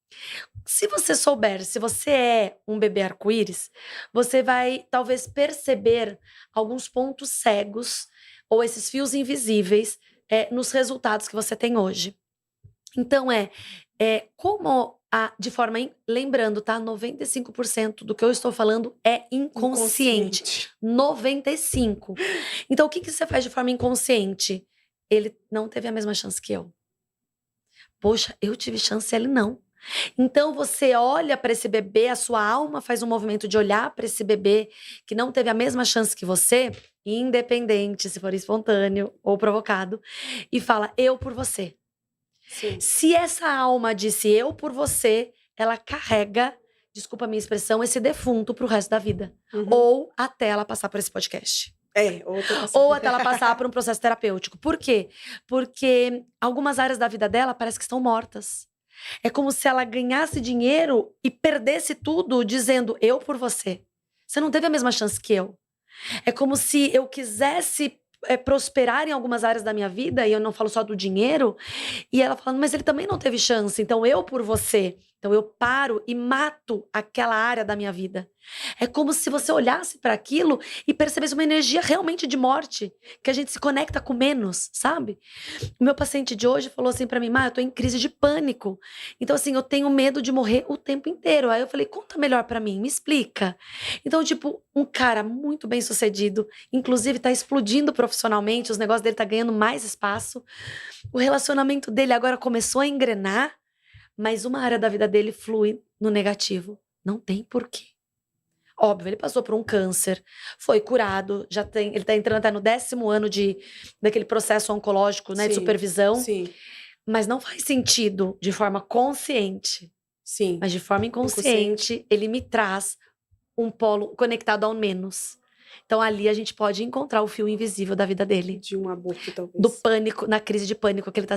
Se você souber, se você é um bebê arco-íris, você vai talvez perceber alguns pontos cegos ou esses fios invisíveis nos resultados que você tem hoje. Então de forma, lembrando, tá? 95% do que eu estou falando é inconsciente. 95%. Então o que você faz de forma inconsciente? Ele não teve a mesma chance que eu. Poxa, eu tive chance, ele não. Então você olha para esse bebê, a sua alma faz um movimento de olhar para esse bebê que não teve a mesma chance que você, independente se for espontâneo ou provocado, e fala, eu por você. Sim. Se essa alma disse eu por você, ela carrega, desculpa a minha expressão, esse defunto pro resto da vida. Ou até ela passar por esse podcast. Ou até ela passar por um processo terapêutico. Por quê? Porque algumas áreas da vida dela parece que estão mortas. É como se ela ganhasse dinheiro e perdesse tudo dizendo eu por você. Você não teve a mesma chance que eu. É como se eu quisesse prosperar em algumas áreas da minha vida, e eu não falo só do dinheiro, e ela falando, mas ele também não teve chance, então eu por você. Então eu paro e mato aquela área da minha vida. É como se você olhasse para aquilo e percebesse uma energia realmente de morte, que a gente se conecta com menos, sabe? O meu paciente de hoje falou assim para mim, eu tô em crise de pânico. Então assim, eu tenho medo de morrer o tempo inteiro. Aí eu falei, conta melhor para mim, me explica. Então, tipo, um cara muito bem-sucedido, inclusive tá explodindo profissionalmente, os negócios dele tá ganhando mais espaço. O relacionamento dele agora começou a engrenar, mas uma área da vida dele flui no negativo. Não tem porquê. Óbvio, ele passou por um câncer, foi curado, ele tá entrando até no 10º ano daquele processo oncológico, né, de Sim, supervisão. Sim, Mas não faz sentido de forma consciente. sim. Mas de forma inconsciente, ele me traz um polo conectado ao menos. Então ali a gente pode encontrar o fio invisível da vida dele. De um aborto, talvez. Do pânico, na crise de pânico que ele tá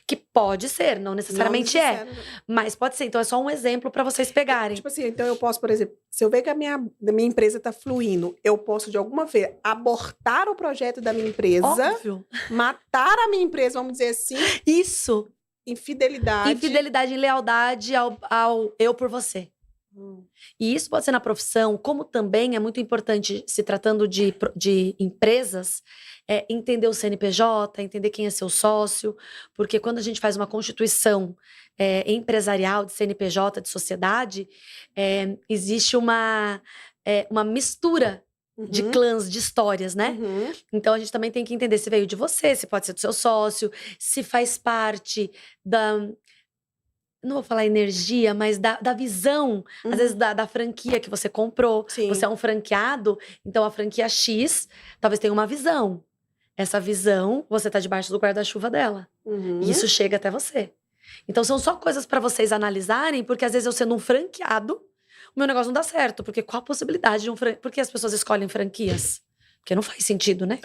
que pode ser, não necessariamente Não. mas pode ser. Então é só um exemplo para vocês pegarem. Tipo assim, então eu posso, por exemplo, se eu ver que a minha empresa tá fluindo, eu posso de alguma vez abortar o projeto da minha empresa, Óbvio. matar a minha empresa, vamos dizer assim, Isso. infidelidade. Infidelidade e lealdade ao eu por você. E isso pode ser na profissão, como também é muito importante, se tratando de empresas, entender o CNPJ, entender quem é seu sócio, porque quando a gente faz uma constituição empresarial de CNPJ, de sociedade, existe uma mistura de clãs, de histórias, né? Uhum. Então a gente também tem que entender se veio de você, se pode ser do seu sócio, se faz parte não vou falar energia, mas da visão, às vezes da franquia que você comprou. Sim. Você é um franqueado, então a franquia X talvez tenha uma visão. Essa visão, você tá debaixo do guarda-chuva dela. Uhum. E isso chega até você. Então são só coisas para vocês analisarem, porque às vezes eu sendo um franqueado, o meu negócio não dá certo. Porque qual a possibilidade de Por que as pessoas escolhem franquias? Porque não faz sentido, né?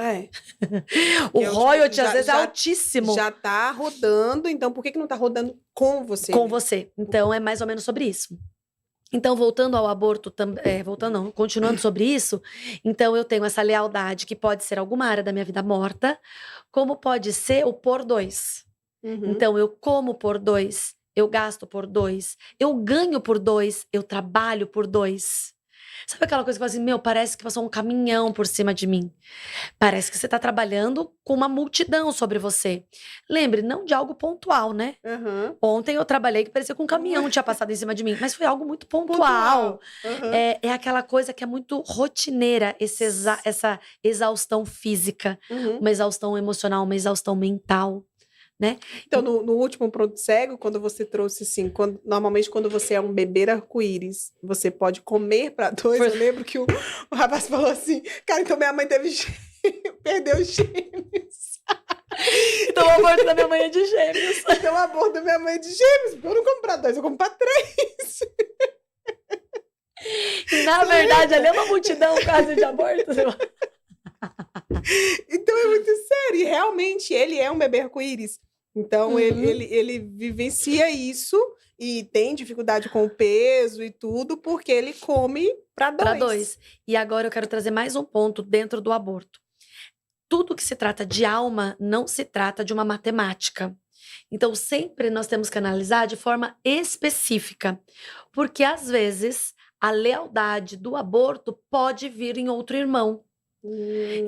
O royalty, às vezes, é altíssimo. Já tá rodando, então por que não tá rodando com você? Com você. Então, é mais ou menos sobre isso. Então, voltando ao aborto, continuando sobre isso, então eu tenho essa lealdade que pode ser alguma área da minha vida morta, como pode ser o por 2. Uhum. Então, eu como por 2, eu gasto por 2, eu ganho por 2, eu trabalho por 2. Sabe aquela coisa que fala assim, parece que passou um caminhão por cima de mim. Parece que você tá trabalhando com uma multidão sobre você. Lembre, não de algo pontual, né? Uhum. Ontem eu trabalhei que parecia que um caminhão tinha passado em cima de mim, mas foi algo muito pontual. Uhum. É aquela coisa que é muito rotineira, essa exaustão física, uma exaustão emocional, uma exaustão mental. Né? Então, no último Pronto Cego, quando você trouxe assim, normalmente quando você é um bebê arco-íris, você pode comer para 2. Eu lembro que o rapaz falou assim, cara, então minha mãe perdeu os gêmeos. Então o aborto da minha mãe é de gêmeos. Então o aborto da minha mãe é de gêmeos, porque eu não como para 2, eu como para 3. E na verdade, ali é uma multidão quase de abortos. Então é muito sério, e realmente ele é um bebê arco-íris. Então, ele vivencia isso e tem dificuldade com o peso e tudo, porque ele come para 2. Para 2. E agora eu quero trazer mais um ponto dentro do aborto. Tudo que se trata de alma não se trata de uma matemática. Então, sempre nós temos que analisar de forma específica. Porque, às vezes, a lealdade do aborto pode vir em outro irmão.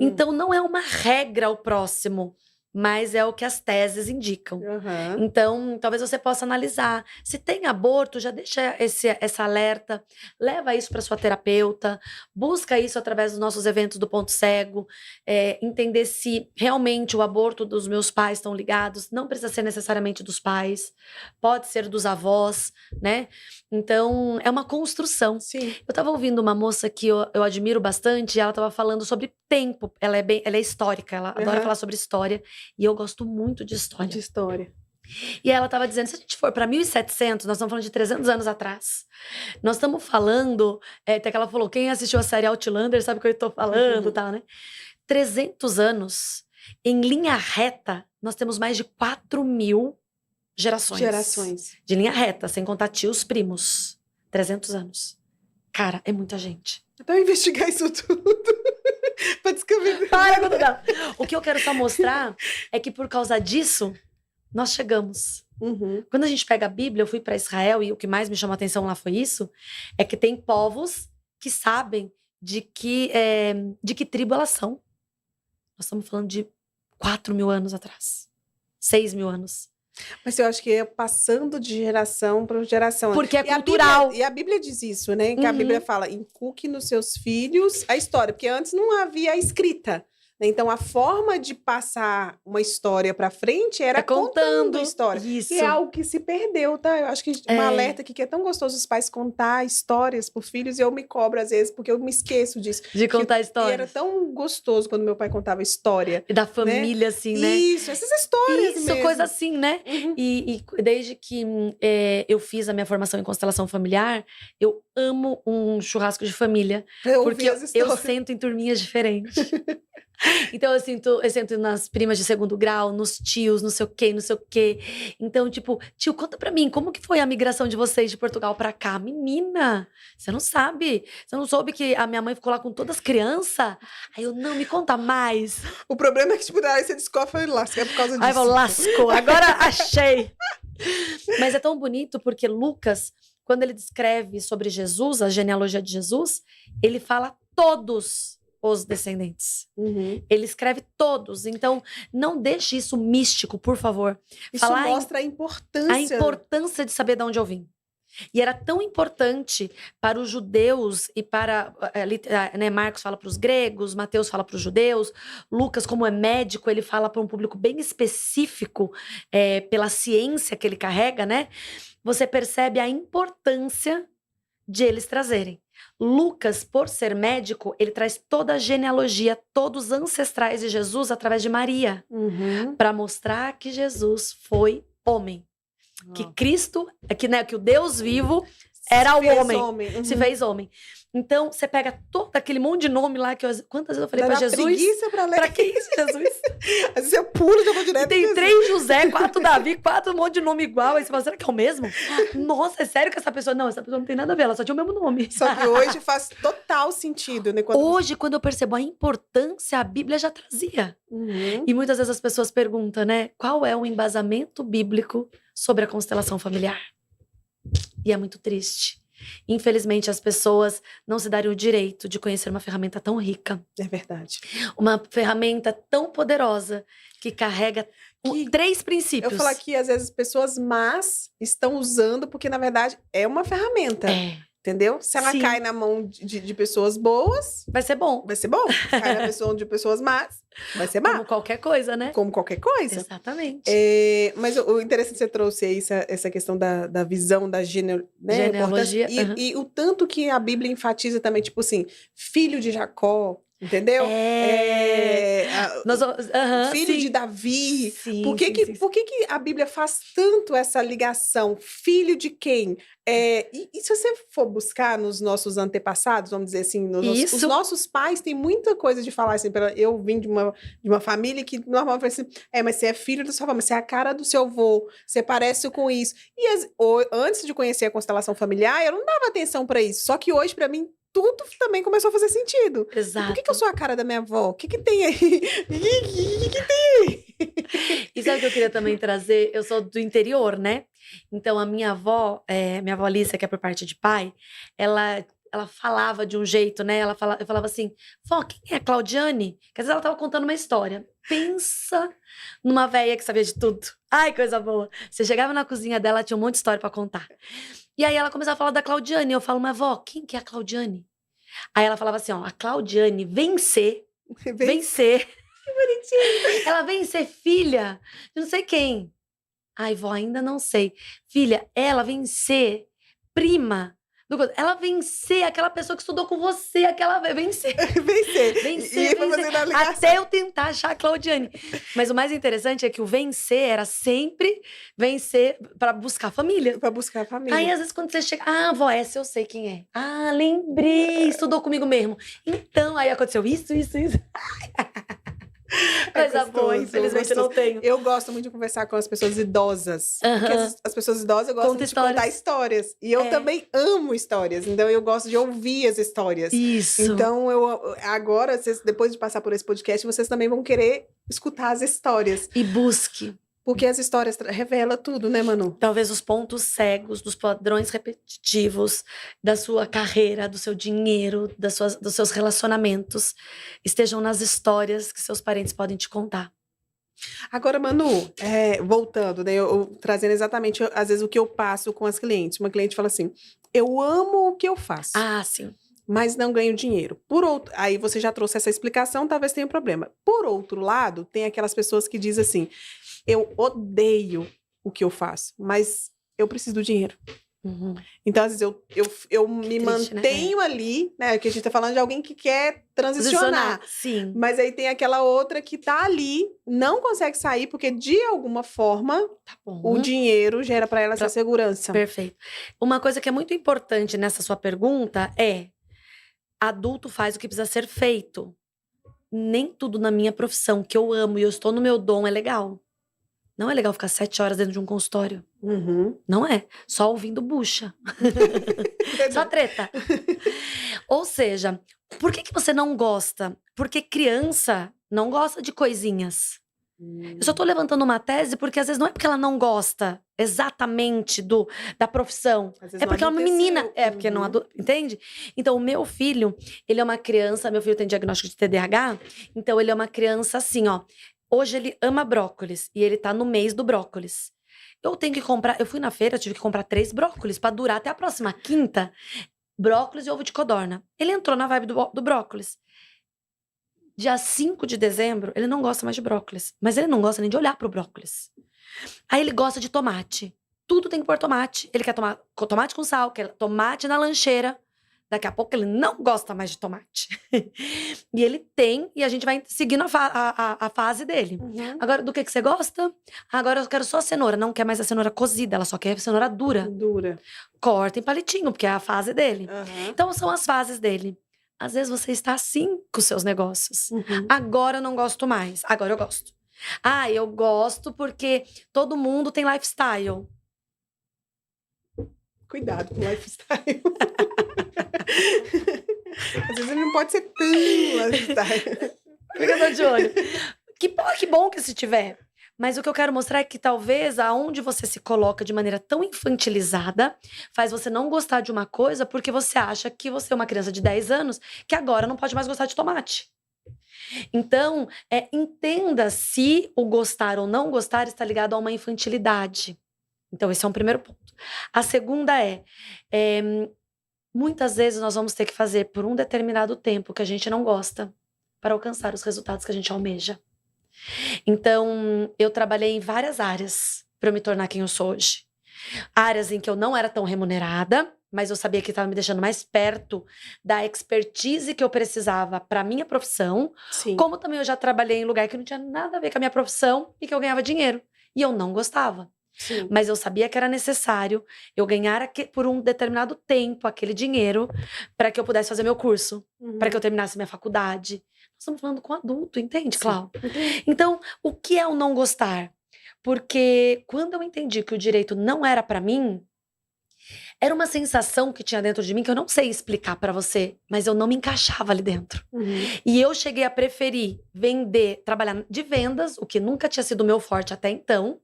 Então, não é uma regra o próximo, mas é o que as teses indicam. Então, talvez você possa analisar. Se tem aborto, já deixa essa alerta, leva isso para sua terapeuta, busca isso através dos nossos eventos do Ponto Cego, entender se realmente o aborto dos meus pais estão ligados. Não precisa ser necessariamente dos pais, pode ser dos avós, né? Então, é uma construção. Sim. Eu estava ouvindo uma moça que eu admiro bastante, e ela estava falando sobre tempo. Ela é histórica, ela adora falar sobre história. E eu gosto muito de história. E ela estava dizendo, se a gente for para 1700, nós estamos falando de 300 anos atrás. Nós estamos falando, até que ela falou, quem assistiu a série Outlander sabe o que eu estou falando, tal, né? 300 anos, em linha reta, nós temos mais de 4.000 gerações. De linha reta, sem contar tios, primos. 300 anos. Cara, é muita gente. Então, investigar isso tudo Pra descobrir. Para quando dá. O que eu quero só mostrar é que por causa disso, nós chegamos. Uhum. Quando a gente pega a Bíblia, eu fui para Israel e o que mais me chamou a atenção lá foi isso, é que tem povos que sabem de que tribo elas são. Nós estamos falando de 4.000 anos atrás, 6.000 anos. Mas eu acho que é passando de geração para geração. Porque é E a cultural. Bíblia, e a Bíblia diz isso, né? Que a Bíblia fala, inculque nos seus filhos a história. Porque antes não havia a escrita. Né? Então, a forma de passar uma história para frente era contando a história. Isso. E é algo que se perdeu, tá? Eu acho que um alerta aqui que é tão gostoso os pais contar histórias para os filhos. E eu me cobro, às vezes, porque eu me esqueço disso. De contar E histórias. era tão gostoso quando meu pai contava história. E da família, assim, né? Isso, essas histórias Isso, mesmo. coisa assim, né? Uhum. E desde que eu fiz a minha formação em constelação familiar, eu amo um churrasco de família. Eu ouvi Porque as eu histórias. sento em turminhas diferentes. Então, eu sento nas primas de segundo grau, nos tios, não sei o quê, não sei o quê. Então, tipo, tio, conta pra mim, como que foi a migração de vocês de Portugal pra cá? Menina, você não sabe. Você não soube que a minha mãe ficou lá com todas as crianças? Aí eu, não, me conta mais. O problema é que, tipo, aí você descobre lá, é por causa disso. Aí eu lascou, agora achei. Mas é tão bonito porque Lucas, quando ele descreve sobre Jesus, a genealogia de Jesus, ele fala todos os descendentes. Uhum. Ele escreve todos. Então, não deixe isso místico, por favor. Isso Falar mostra a a importância. importância de saber de onde eu vim. E era tão importante para os judeus e para, né, Marcos fala para os gregos, Mateus fala para os judeus, Lucas, como é médico, ele fala para um público bem específico, pela ciência que ele carrega, né? Você percebe a importância de eles trazerem. Lucas, por ser médico, ele traz toda a genealogia, todos os ancestrais de Jesus através de Maria, Uhum. para mostrar que Jesus foi homem. Que Cristo, que o Deus vivo era o homem. Uhum. Se fez homem. Então, você pega todo aquele monte de nome lá que quantas vezes eu falei Dá pra Jesus? preguiça pra ler. Pra que isso, Jesus? Às vezes eu pulo e já vou E direto. tem 3 José, 4 Davi, 4 um monte de nome igual. Aí você fala, será que é o mesmo? Nossa, é sério que essa pessoa... Não, essa pessoa não tem nada a ver, ela só tinha o mesmo nome. Só que hoje faz total sentido, né? Hoje, quando eu percebo a importância, a Bíblia já trazia. Uhum. E muitas vezes as pessoas perguntam, né? Qual é o embasamento bíblico sobre a constelação familiar? E é muito triste. Infelizmente, as pessoas não se darem o direito de conhecer uma ferramenta tão rica. É verdade. Uma ferramenta tão poderosa que carrega 3 princípios. Eu falo que às vezes pessoas más estão usando porque, na verdade, é uma ferramenta. Entendeu? Se ela Sim. cai na mão de pessoas boas, Vai ser bom. vai ser bom. Cai na mão de pessoas más, vai ser má. Como qualquer coisa, né? Como qualquer coisa. Exatamente. Mas o interessante que você trouxe aí, essa questão da visão, da genealogia. E o tanto que a Bíblia enfatiza também, tipo assim, filho de Jacó, entendeu? Filho sim. de Davi. Sim, Por que que a Bíblia faz tanto essa ligação? Filho de quem? E se você for buscar nos nossos antepassados, vamos dizer assim, os nossos pais têm muita coisa de falar assim. Eu vim de uma família que normalmente fala assim, mas você é filho da sua família, você é a cara do seu avô, você parece com isso. E antes de conhecer a constelação familiar, eu não dava atenção para isso. Só que hoje, para mim, tudo também começou a fazer sentido. Exato. Por que eu sou a cara da minha avó? O que tem aí? O que tem aí? E sabe o que eu queria também trazer? Eu sou do interior, né? Então, a minha avó Alicia, que é por parte de pai, ela falava de um jeito, né? Eu falava assim, vó, quem é a Claudiane? Quer dizer, ela tava contando uma história. Pensa numa véia que sabia de tudo. Ai, coisa boa. Você chegava na cozinha dela, tinha um monte de história pra contar. E aí ela começava a falar da Claudiane. Eu falo, mas vó, quem que é a Claudiane? Aí ela falava assim, ó, a Claudiane vencer. Que bonitinho. Ela vem ser filha de não sei quem. Ai, vó, ainda não sei. Filha, ela vem ser prima. Ela vem ser aquela pessoa que estudou com você. Vencer. Até eu tentar achar a Claudiane. Mas o mais interessante é que o vencer era sempre vencer para buscar família. Para buscar família. Aí, às vezes, quando você chega... Ah, vó, essa eu sei quem é. Ah, lembrei. Estudou comigo mesmo. Então, aí aconteceu isso. Coisa boa, gostoso, infelizmente eu gostoso. não tenho. Eu gosto muito de conversar com as pessoas idosas. Porque Aham. as pessoas idosas gostam Conta de contar histórias. E eu É. também amo histórias. Então, eu gosto de ouvir as histórias. Isso. Então, agora, depois de passar por esse podcast, vocês também vão querer escutar as histórias. E busque. Porque as histórias revelam tudo, né, Manu? Talvez os pontos cegos, dos padrões repetitivos da sua carreira, do seu dinheiro, dos seus relacionamentos, estejam nas histórias que seus parentes podem te contar. Agora, Manu, voltando, né, eu trazendo exatamente, às vezes, o que eu passo com as clientes. Uma cliente fala assim, eu amo o que eu faço. Ah, sim. Mas não ganho dinheiro. Aí você já trouxe essa explicação, talvez tenha um problema. Por outro lado, tem aquelas pessoas que dizem assim, eu odeio o que eu faço, mas eu preciso do dinheiro. Uhum. Então, às vezes, eu me Triste, né? mantenho ali, né? Que a gente tá falando de alguém que quer transicionar. Sim. Mas aí tem aquela outra que tá ali, não consegue sair, porque de alguma forma Tá bom. o dinheiro gera para ela essa segurança. Perfeito. Uma coisa que é muito importante nessa sua pergunta é: adulto faz o que precisa ser feito. Nem tudo na minha profissão, que eu amo e eu estou no meu dom, é legal. Não é legal ficar 7 horas dentro de um consultório. Uhum. Não é. Só ouvindo bucha. Só treta. Ou seja, por que você não gosta? Porque criança não gosta de coisinhas. Eu só tô levantando uma tese porque às vezes não é porque ela não gosta exatamente da profissão. Às vezes É não porque ela é uma aconteceu. menina. É porque não entende? Então, o meu filho, ele é uma criança. Meu filho tem diagnóstico de TDAH. Então, ele é uma criança assim, ó. Hoje ele ama brócolis e ele tá no mês do brócolis. Eu tenho que comprar. Eu fui na feira, tive que comprar 3 brócolis pra durar até a próxima quinta. Brócolis e ovo de codorna. Ele entrou na vibe do brócolis. Dia 5 de dezembro, ele não gosta mais de brócolis. Mas ele não gosta nem de olhar pro brócolis. Aí ele gosta de tomate. Tudo tem que pôr tomate. Ele quer tomar tomate com sal, quer tomate na lancheira. Daqui a pouco ele não gosta mais de tomate. E ele tem, e a gente vai seguindo a fase dele. Uhum. Agora, do que você gosta? Agora eu quero só a cenoura. Não quer mais a cenoura cozida, ela só quer a cenoura dura. Dura. Corta em palitinho, porque é a fase dele. Uhum. Então, são as fases dele. Às vezes você está assim com os seus negócios. Uhum. Agora eu não gosto mais. Agora eu gosto. Ah, eu gosto porque todo mundo tem lifestyle. Cuidado com o lifestyle. Às vezes ele não pode ser tão lifestyle. Fica só de olho. Que bom que se tiver. Mas o que eu quero mostrar é que talvez aonde você se coloca de maneira tão infantilizada faz você não gostar de uma coisa porque você acha que você é uma criança de 10 anos que agora não pode mais gostar de tomate. Então, entenda se o gostar ou não gostar está ligado a uma infantilidade. Então, esse é um primeiro ponto. A segunda muitas vezes nós vamos ter que fazer por um determinado tempo que a gente não gosta para alcançar os resultados que a gente almeja. Então, eu trabalhei em várias áreas para eu me tornar quem eu sou hoje. Áreas em que eu não era tão remunerada, mas eu sabia que estava me deixando mais perto da expertise que eu precisava para minha profissão. Sim. Como também eu já trabalhei em lugar que não tinha nada a ver com a minha profissão e que eu ganhava dinheiro. E eu não gostava. Sim. Mas eu sabia que era necessário eu ganhar por um determinado tempo aquele dinheiro para que eu pudesse fazer meu curso, para que eu terminasse minha faculdade. Nós estamos falando com adulto, entende, Clau? Então, o que é o não gostar? Porque quando eu entendi que o direito não era para mim, era uma sensação que tinha dentro de mim que eu não sei explicar para você, mas eu não me encaixava ali dentro. E eu cheguei a preferir trabalhar de vendas, o que nunca tinha sido meu forte até então,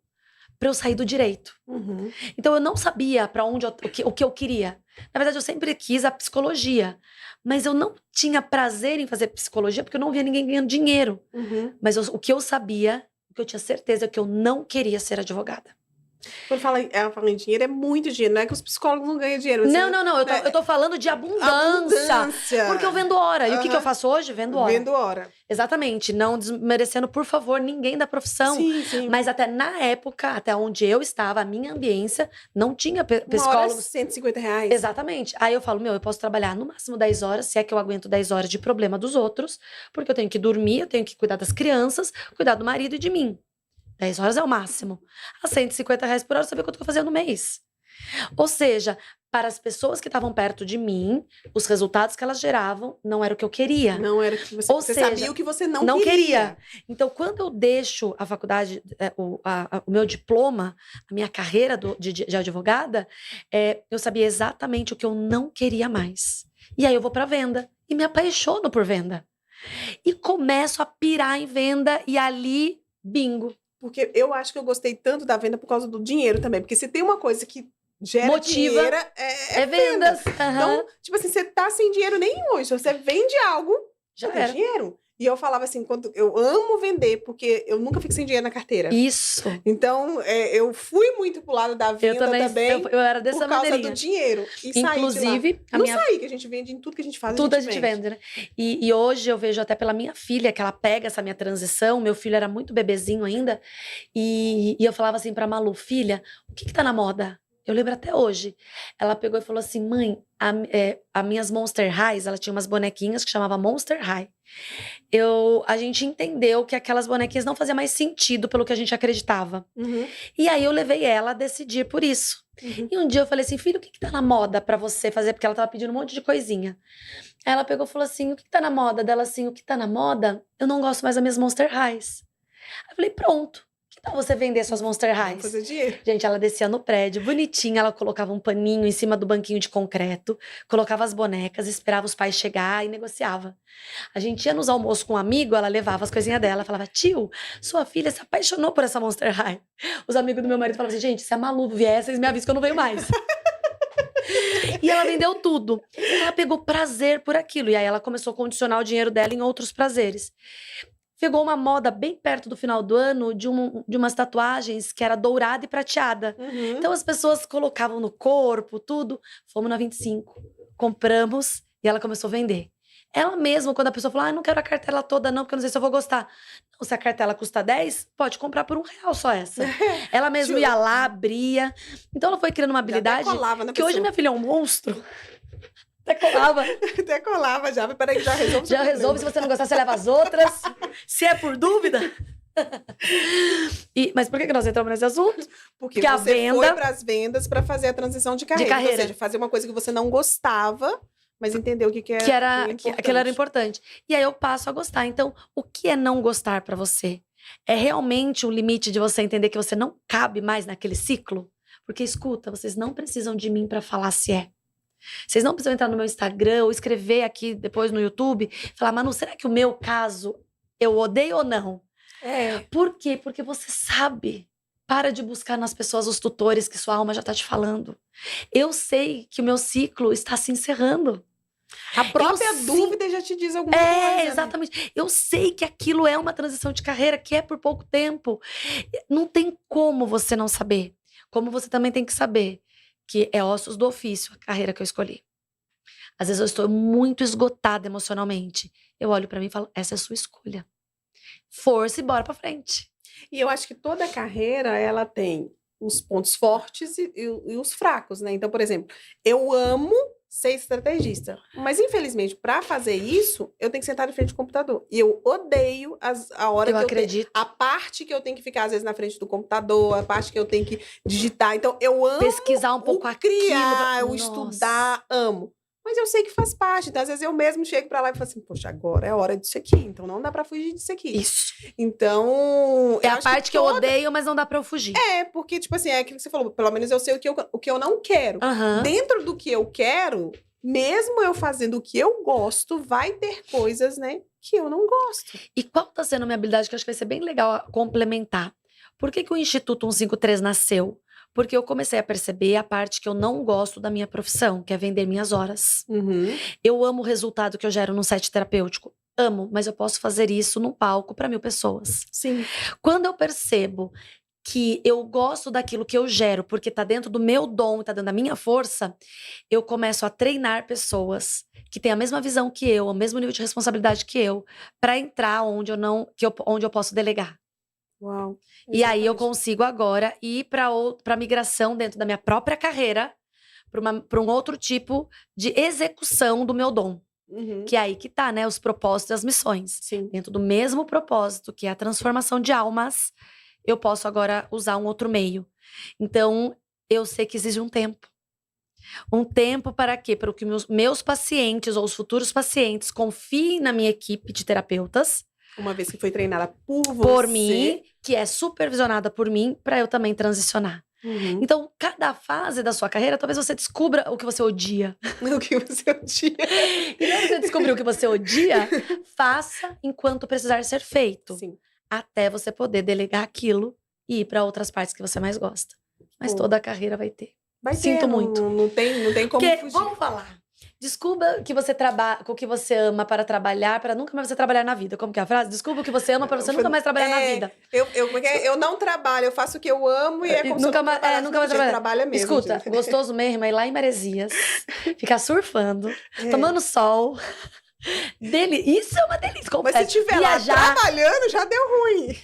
para eu sair do direito. Então eu não sabia para onde o que eu queria. Na verdade, eu sempre quis a psicologia, mas eu não tinha prazer em fazer psicologia porque eu não via ninguém ganhando dinheiro. Mas o que eu sabia, o que eu tinha certeza é que eu não queria ser advogada. Quando ela fala em dinheiro, é muito dinheiro. Não é que os psicólogos não ganham dinheiro. Não. Eu tô falando de abundância. Porque eu vendo hora. E o que eu faço hoje? Vendo hora. Vendo hora. Exatamente. Não desmerecendo, por favor, ninguém da profissão. Sim. Mas até na época, até onde eu estava, a minha ambiência, não tinha psicólogos. Uma hora, R$150. Exatamente. Aí eu falo, eu posso trabalhar no máximo 10 horas, se é que eu aguento 10 horas de problema dos outros, porque eu tenho que dormir, eu tenho que cuidar das crianças, cuidar do marido e de mim. 10 horas é o máximo. A R$150 por hora, eu sabia quanto que eu fazia no mês. Ou seja, para as pessoas que estavam perto de mim, os resultados que elas geravam não era o que eu queria. Não era o que você, Ou você seja, sabia o que você não, não queria. queria. Então, quando eu deixo a faculdade, o meu diploma, a minha carreira de advogada, eu sabia exatamente o que eu não queria mais. E aí eu vou para venda e me apaixono por venda. E começo a pirar em venda e ali, bingo. Porque eu acho que eu gostei tanto da venda por causa do dinheiro também. Porque se tem uma coisa que gera Motiva, dinheiro, é venda. vendas. Então, tipo assim, você tá sem dinheiro nenhum hoje. Se você vende algo, Já você tem era. dinheiro. E eu falava assim, quando eu amo vender, porque eu nunca fico sem dinheiro na carteira. Isso. Então, eu fui muito pro lado da venda também Eu era dessa por causa maneirinha. do dinheiro. E saí de lá. Inclusive, Não saí, que a gente vende em tudo que a gente faz, tudo a gente vende, né? E hoje eu vejo até pela minha filha, que ela pega essa minha transição. Meu filho era muito bebezinho ainda. E eu falava assim pra Malu, filha, o que tá na moda? Eu lembro até hoje. Ela pegou e falou assim, mãe, as minhas Monster Highs, ela tinha umas bonequinhas que chamava Monster High. A gente entendeu que aquelas bonequinhas não faziam mais sentido pelo que a gente acreditava. Uhum. E aí eu levei ela a decidir por isso. Uhum. E um dia eu falei assim, filho, o que tá na moda pra você fazer? Porque ela tava pedindo um monte de coisinha. Aí ela pegou e falou assim, o que tá na moda? Dela assim, o que tá na moda? Eu não gosto mais das minhas Monster Highs. Aí eu falei, pronto. Que tal você vender suas Monster Vamos Highs? fazer dinheiro. Gente, ela descia no prédio, bonitinha, ela colocava um paninho em cima do banquinho de concreto, colocava as bonecas, esperava os pais chegar e negociava. A gente ia nos almoços com um amigo, ela levava as coisinhas dela, falava, tio, sua filha se apaixonou por essa Monster High. Os amigos do meu marido falavam assim, gente, se a Malu vier, vocês me avisam que eu não venho mais. E ela vendeu tudo. Ela pegou prazer por aquilo, e aí ela começou a condicionar o dinheiro dela em outros prazeres. Pegou uma moda bem perto do final do ano de umas tatuagens que era dourada e prateada. Uhum. Então as pessoas colocavam no corpo, tudo. Fomos na 25, compramos e ela começou a vender. Ela mesma, quando a pessoa falou, não quero a cartela toda não, porque eu não sei se eu vou gostar. Não, se a cartela custa 10, pode comprar por R$1 só essa. Ela mesma ia lá, abria. Então ela foi criando uma habilidade que hoje minha filha é um monstro. Até colava. Até colava já, peraí, já resolve. Já resolve, se você não gostar, você leva as outras. Se é por dúvida. Mas por que nós entramos nesse assunto? Porque a você venda foi para as vendas para fazer a transição de carreira. Ou seja, fazer uma coisa que você não gostava, mas entendeu que aquilo era importante. E aí eu passo a gostar. Então, o que é não gostar pra você? É realmente o limite de você entender que você não cabe mais naquele ciclo? Porque, escuta, vocês não precisam de mim pra falar se é. Vocês não precisam entrar no meu Instagram ou escrever aqui depois no YouTube e falar, Manu, será que o meu caso eu odeio ou não? Por quê? Porque você sabe. Para de buscar nas pessoas os tutores que sua alma já tá te falando. Eu sei que o meu ciclo está se encerrando. A própria dúvida já te diz alguma coisa. Exatamente. Né? Eu sei que aquilo é uma transição de carreira, que é por pouco tempo. Não tem como você não saber. Como você também tem que saber que é ossos do ofício a carreira que eu escolhi. Às vezes eu estou muito esgotada emocionalmente. Eu olho pra mim e falo, essa é a sua escolha. Força e bora pra frente. E eu acho que toda carreira, ela tem os pontos fortes e os fracos, né? Então, por exemplo, eu amo ser estrategista, mas infelizmente, para fazer isso, eu tenho que sentar em frente do computador. E eu odeio a hora a parte que eu tenho que ficar, às vezes, na frente do computador, a parte que eu tenho que digitar. Então, eu amo pesquisar um pouco criar, o estudar, amo. Mas eu sei que faz parte. Então, às vezes, eu mesmo chego pra lá e falo assim, poxa, agora é a hora disso aqui. Então, não dá pra fugir disso aqui. Isso. Então... É a parte que eu odeio, mas não dá pra eu fugir. Porque, tipo assim, é aquilo que você falou. Pelo menos eu sei o que eu não quero. Uhum. Dentro do que eu quero, mesmo eu fazendo o que eu gosto, vai ter coisas, né, que eu não gosto. E qual tá sendo a minha habilidade que eu acho que vai ser bem legal complementar? Por que o Instituto 153 nasceu? Porque eu comecei a perceber a parte que eu não gosto da minha profissão, que é vender minhas horas. Uhum. Eu amo o resultado que eu gero num set terapêutico. Amo, mas eu posso fazer isso num palco para 1000 pessoas. Sim. Quando eu percebo que eu gosto daquilo que eu gero, porque tá dentro do meu dom, tá dentro da minha força, eu começo a treinar pessoas que têm a mesma visão que eu, o mesmo nível de responsabilidade que eu, para entrar onde eu posso delegar. Uau. E aí eu consigo agora ir para migração dentro da minha própria carreira, para um outro tipo de execução do meu dom. Uhum. Que é aí que tá, né? Os propósitos e as missões. Sim. Dentro do mesmo propósito, que é a transformação de almas, eu posso agora usar um outro meio. Então, eu sei que exige um tempo. Um tempo para quê? Para que meus pacientes ou os futuros pacientes confiem na minha equipe de terapeutas, Uma vez que foi treinada por por você. mim, que é supervisionada por mim, para eu também transicionar. Uhum. Então, cada fase da sua carreira, talvez você descubra o que você odia. O que você odia. E quando você descobrir o que você odia, faça enquanto precisar ser feito. Sim. Até você poder delegar aquilo e ir para outras partes que você mais gosta. Mas Pô. toda a carreira vai ter. Vai Sinto ter, muito. Não tem como Porque, fugir. vamos falar. Descubra que você trabalha com o que você ama para trabalhar, para nunca mais você trabalhar na vida. Como que é a frase? Descubra o que você ama para você nunca mais trabalhar na vida. Eu não trabalho, eu faço o que eu amo e é como se eu não trabalhasse nunca mais todo dia. trabalhar. Trabalha mesmo. Escuta, gente. gostoso mesmo é ir lá em Maresias, ficar surfando, É. tomando sol. Isso é uma delícia. Mas se tiver viajar, lá trabalhando, já deu ruim.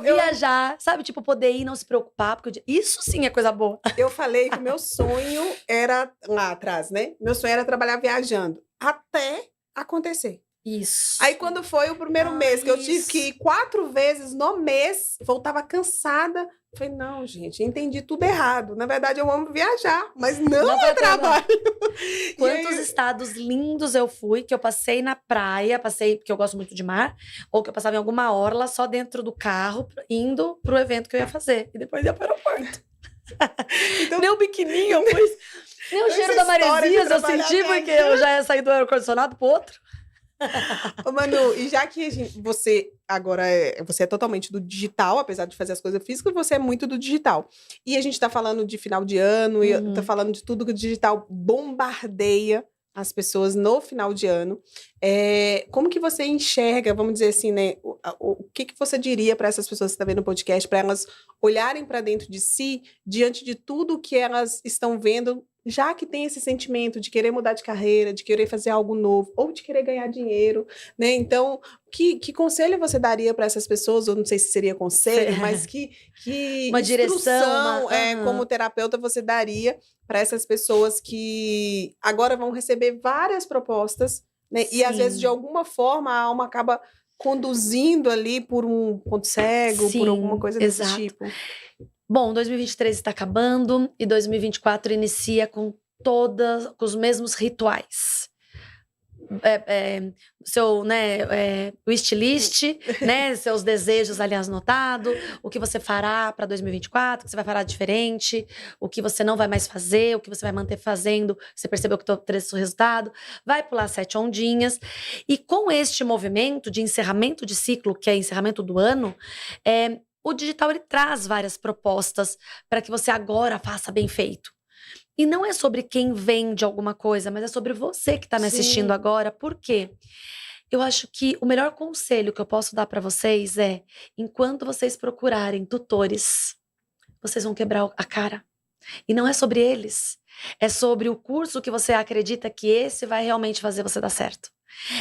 Viajar, sabe? Tipo, poder ir e não se preocupar. Porque isso sim é coisa boa. Eu falei que o meu sonho era, lá atrás, né? Meu sonho era trabalhar viajando. Até acontecer. Isso. Aí quando foi o primeiro mês, que eu tive que ir 4 vezes no mês, voltava cansada. Falei, não, gente, entendi tudo errado. Na verdade, eu amo viajar, mas não é trabalho. Quantos estados lindos eu fui, que eu passei na praia, porque eu gosto muito de mar, ou que eu passava em alguma orla só dentro do carro, indo pro evento que eu ia fazer. E depois ia para o aeroporto. Então, Nem o biquininho eu pus. Nem o cheiro da Maresias eu senti, porque eu já ia sair do ar-condicionado pro outro. Ô, Manu, e já que você agora você é totalmente do digital, apesar de fazer as coisas físicas, você é muito do digital. E a gente tá falando de final de ano, e tá falando de tudo que o digital bombardeia as pessoas no final de ano. Como que você enxerga, vamos dizer assim, né? O que você diria para essas pessoas que estão vendo o podcast, para elas olharem para dentro de si, diante de tudo que elas estão vendo, já que tem esse sentimento de querer mudar de carreira, de querer fazer algo novo, ou de querer ganhar dinheiro, né? Então, que conselho você daria para essas pessoas? Eu não sei se seria conselho, mas que uma instrução, direção, como terapeuta, você daria para essas pessoas que agora vão receber várias propostas, né? E às vezes, de alguma forma, a alma acaba conduzindo ali por um ponto cego, por alguma coisa desse tipo. Bom, 2023 está acabando e 2024 inicia com os mesmos rituais. Seu, né, wishlist, né, seus desejos ali anotados, o que você fará para 2024, o que você vai fará diferente, o que você não vai mais fazer, o que você vai manter fazendo, você percebeu que trouxe o resultado, vai pular 7 ondinhas. E com este movimento de encerramento de ciclo, que é encerramento do ano, o digital ele traz várias propostas para que você agora faça bem feito. E não é sobre quem vende alguma coisa, mas é sobre você que está me assistindo agora. Por quê? Eu acho que o melhor conselho que eu posso dar para vocês é, enquanto vocês procurarem tutores, vocês vão quebrar a cara. E não é sobre eles. É sobre o curso que você acredita que esse vai realmente fazer você dar certo.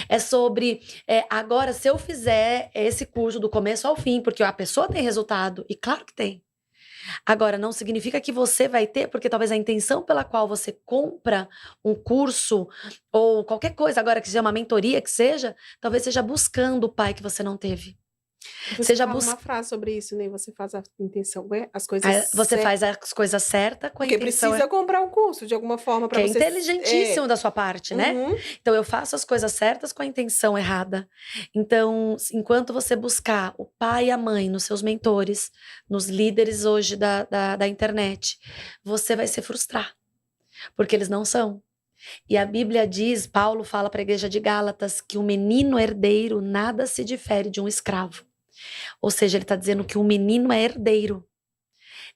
É sobre, agora, se eu fizer esse curso do começo ao fim, porque a pessoa tem resultado, e claro que tem. Agora, não significa que você vai ter, porque talvez a intenção pela qual você compra um curso ou qualquer coisa, agora que seja uma mentoria, que seja, talvez seja buscando o pai que você não teve. Você fala uma frase sobre isso, né? Você faz a intenção, as coisas Você faz as coisas certas com a intenção. Porque precisa comprar um curso, de alguma forma, para você... Que é inteligentíssimo da sua parte, né? Então, eu faço as coisas certas com a intenção errada. Então, enquanto você buscar o pai e a mãe nos seus mentores, nos líderes hoje da internet, você vai se frustrar. Porque eles não são. E a Bíblia diz, Paulo fala para a igreja de Gálatas, que o menino herdeiro nada se difere de um escravo. Ou seja, ele está dizendo que o menino é herdeiro.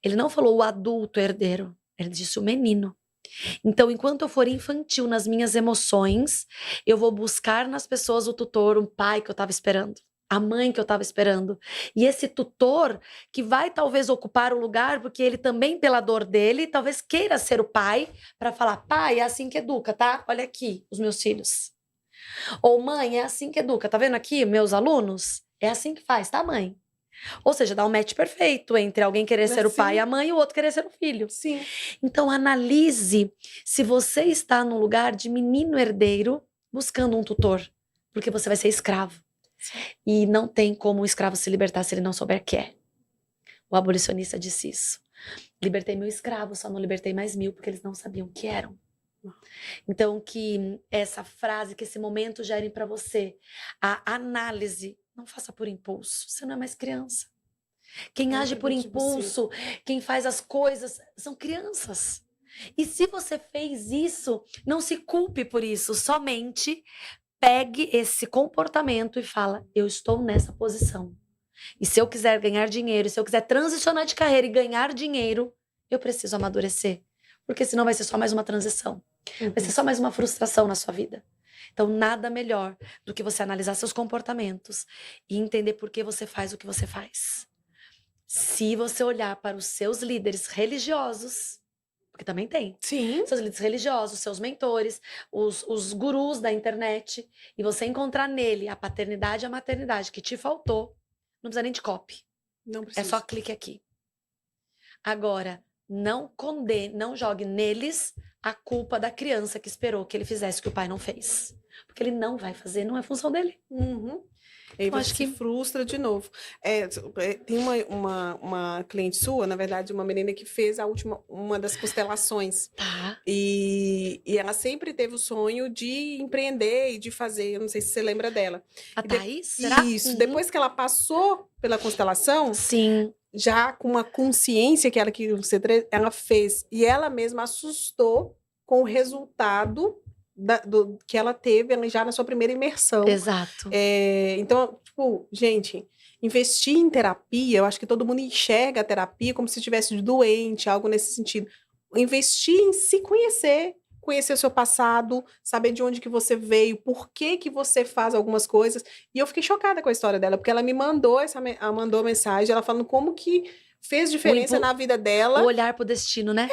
Ele não falou o adulto herdeiro, ele disse o menino. Então, enquanto eu for infantil nas minhas emoções, eu vou buscar nas pessoas o tutor, o pai que eu estava esperando, a mãe que eu estava esperando. E esse tutor que vai talvez ocupar o lugar, porque ele também, pela dor dele, talvez queira ser o pai, para falar, pai, é assim que educa, tá? Olha aqui, os meus filhos. Ou mãe, é assim que educa, tá vendo aqui, meus alunos? É assim que faz, tá, mãe? Ou seja, dá um match perfeito entre alguém querer ser o pai e a mãe e o outro querer ser o filho. Sim. Então, analise se você está no lugar de menino herdeiro buscando um tutor, porque você vai ser escravo. Sim. E não tem como um escravo se libertar se ele não souber que é. O abolicionista disse isso. Libertei 1.000 escravos, só não libertei mais 1.000 porque eles não sabiam o que eram. Então, que essa frase, que esse momento gere para você a análise. Não faça por impulso, você não é mais criança. Quem age por impulso, quem faz as coisas, são crianças. E se você fez isso, não se culpe por isso, somente pegue esse comportamento e fala, eu estou nessa posição. E se eu quiser ganhar dinheiro, se eu quiser transicionar de carreira e ganhar dinheiro, eu preciso amadurecer. Porque senão vai ser só mais uma transição. Vai ser só mais uma frustração na sua vida. Então, nada melhor do que você analisar seus comportamentos e entender por que você faz o que você faz. Se você olhar para os seus líderes religiosos, porque também tem. Sim. Seus líderes religiosos, seus mentores, os gurus da internet, e você encontrar nele a paternidade e a maternidade que te faltou, não precisa nem de copy. Não É precisa. só clique aqui. Agora, não condene, não jogue neles a culpa da criança que esperou que ele fizesse o que o pai não fez. Porque ele não vai fazer, não é função dele. Uhum. Aí Eu você acho se que- frustra de novo. Tem uma cliente sua, na verdade, uma menina que fez uma das constelações. Tá. E ela sempre teve o sonho de empreender e de fazer. Eu não sei se você lembra dela. A E de- Thaís, será? Isso. Uhum. Depois que ela passou pela constelação, Sim. já com uma consciência que ela queria ser, ela fez. E ela mesma assustou com o resultado que ela teve já na sua primeira imersão. Exato. Então, tipo, gente, investir em terapia, eu acho que todo mundo enxerga a terapia como se estivesse doente, algo nesse sentido. Investir em se conhecer, conhecer o seu passado, saber de onde que você veio, por que que você faz algumas coisas. E eu fiquei chocada com a história dela, porque ela me mandou ela mandou mensagem, ela falando como que fez diferença na vida dela. O olhar pro destino, né?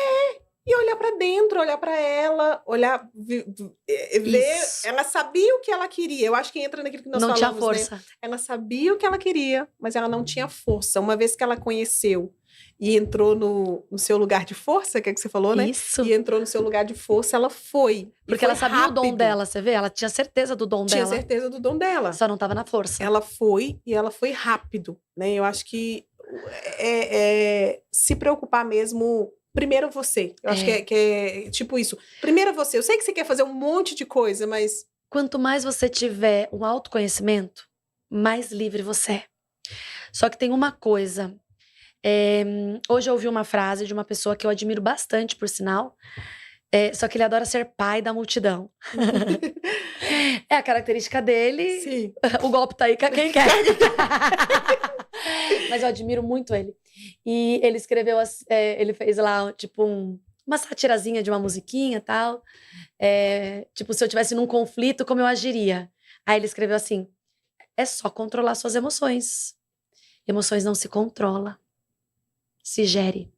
E olhar para dentro, olhar para ela, olhar, ver. Isso. Ela sabia o que ela queria. Eu acho que entra naquilo que nós Não falamos, tinha força. né? Ela sabia o que ela queria, mas ela não tinha força. Uma vez que ela conheceu e entrou no seu lugar de força, que é que você falou, né? Isso. E entrou no seu lugar de força, ela foi. Porque ela sabia o dom dela, você vê? Ela tinha certeza do dom Tinha dela. certeza do dom dela. Só não estava na força. Ela foi e ela foi rápido, né? Eu acho que se preocupar mesmo. Primeiro você. Eu acho que é tipo isso. Primeiro você. Eu sei que você quer fazer um monte de coisa, mas... Quanto mais você tiver um autoconhecimento, mais livre você é. Só que tem uma coisa. Hoje eu ouvi uma frase de uma pessoa que eu admiro bastante, por sinal. Só que ele adora ser pai da multidão. É a característica dele. Sim. O golpe tá aí, quem quer. Mas eu admiro muito ele. E ele escreveu, ele fez lá, tipo, uma satirazinha de uma musiquinha e tal. Tipo, se eu tivesse num conflito, como eu agiria? Aí ele escreveu assim, é só controlar suas emoções. Emoções não se controla, se gere.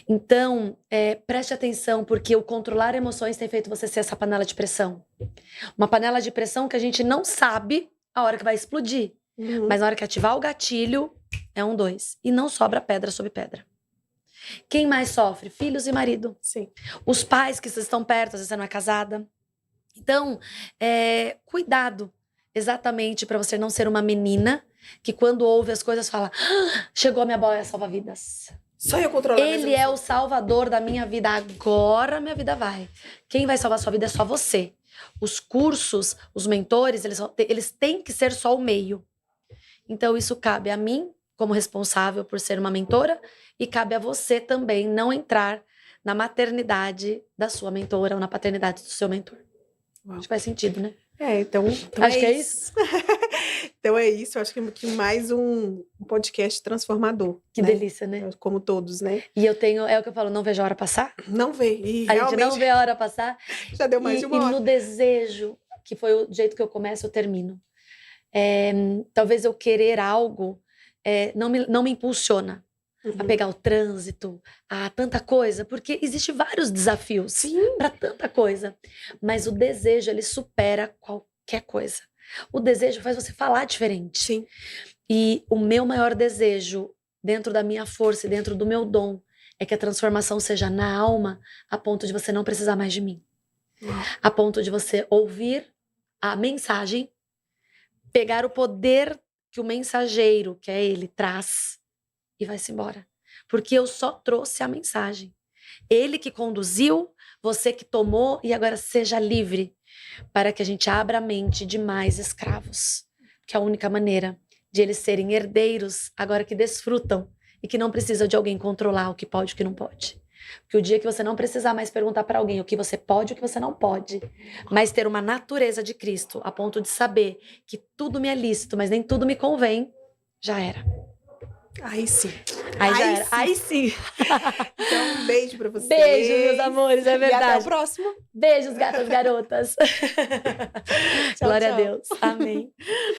Então, preste atenção, porque o controlar emoções tem feito você ser essa panela de pressão. Uma panela de pressão que a gente não sabe a hora que vai explodir. Uhum. Mas na hora que ativar o gatilho, é 1, 2. E não sobra pedra sobre pedra. Quem mais sofre? Filhos e marido. Sim. Os pais que estão perto, às vezes você não é casada. Então, cuidado. Exatamente para você não ser uma menina que quando ouve as coisas fala, chegou a minha boia salva-vidas. Só eu controlar. Ele é o salvador da minha vida. Agora minha vida vai. Quem vai salvar sua vida é só você. Os cursos, os mentores, eles têm que ser só o meio. Então isso cabe a mim, como responsável por ser uma mentora, e cabe a você também não entrar na maternidade da sua mentora ou na paternidade do seu mentor. Uau. Acho que faz sentido, né? Então acho que é isso. Então é isso, eu acho que mais um podcast transformador. Que né? delícia, né? Como todos, né? E eu tenho, é o que eu falo, não vejo a hora passar. Não vê. E A realmente gente não vê a hora passar. já deu mais de uma E hora. no desejo, que foi o jeito que eu começo, eu termino. Talvez eu querer algo não me impulsiona a pegar o trânsito, a tanta coisa, porque existem vários desafios para tanta coisa. Mas o desejo, ele supera qualquer coisa. O desejo faz você falar diferente. Sim. E o meu maior desejo, dentro da minha força e dentro do meu dom, é que a transformação seja na alma, a ponto de você não precisar mais de mim. A ponto de você ouvir a mensagem, pegar o poder que o mensageiro, que é ele, traz e vai-se embora. porque eu só trouxe a mensagem. Ele que conduziu, você que tomou, e agora seja livre, para que a gente abra a mente de mais escravos, que é a única maneira de eles serem herdeiros, agora que desfrutam, e que não precisam de alguém controlar o que pode e o que não pode. Porque o dia que você não precisar mais perguntar para alguém o que você pode e o que você não pode, mas ter uma natureza de Cristo, a ponto de saber que tudo me é lícito, mas nem tudo me convém, já era. Aí sim. Aí já era. sim. Aí sim. Então, um beijo pra vocês. Beijo, meus amores, é E até verdade. o próximo. Beijos, gatas, garotas. Tchau, Glória tchau. a Deus. Amém.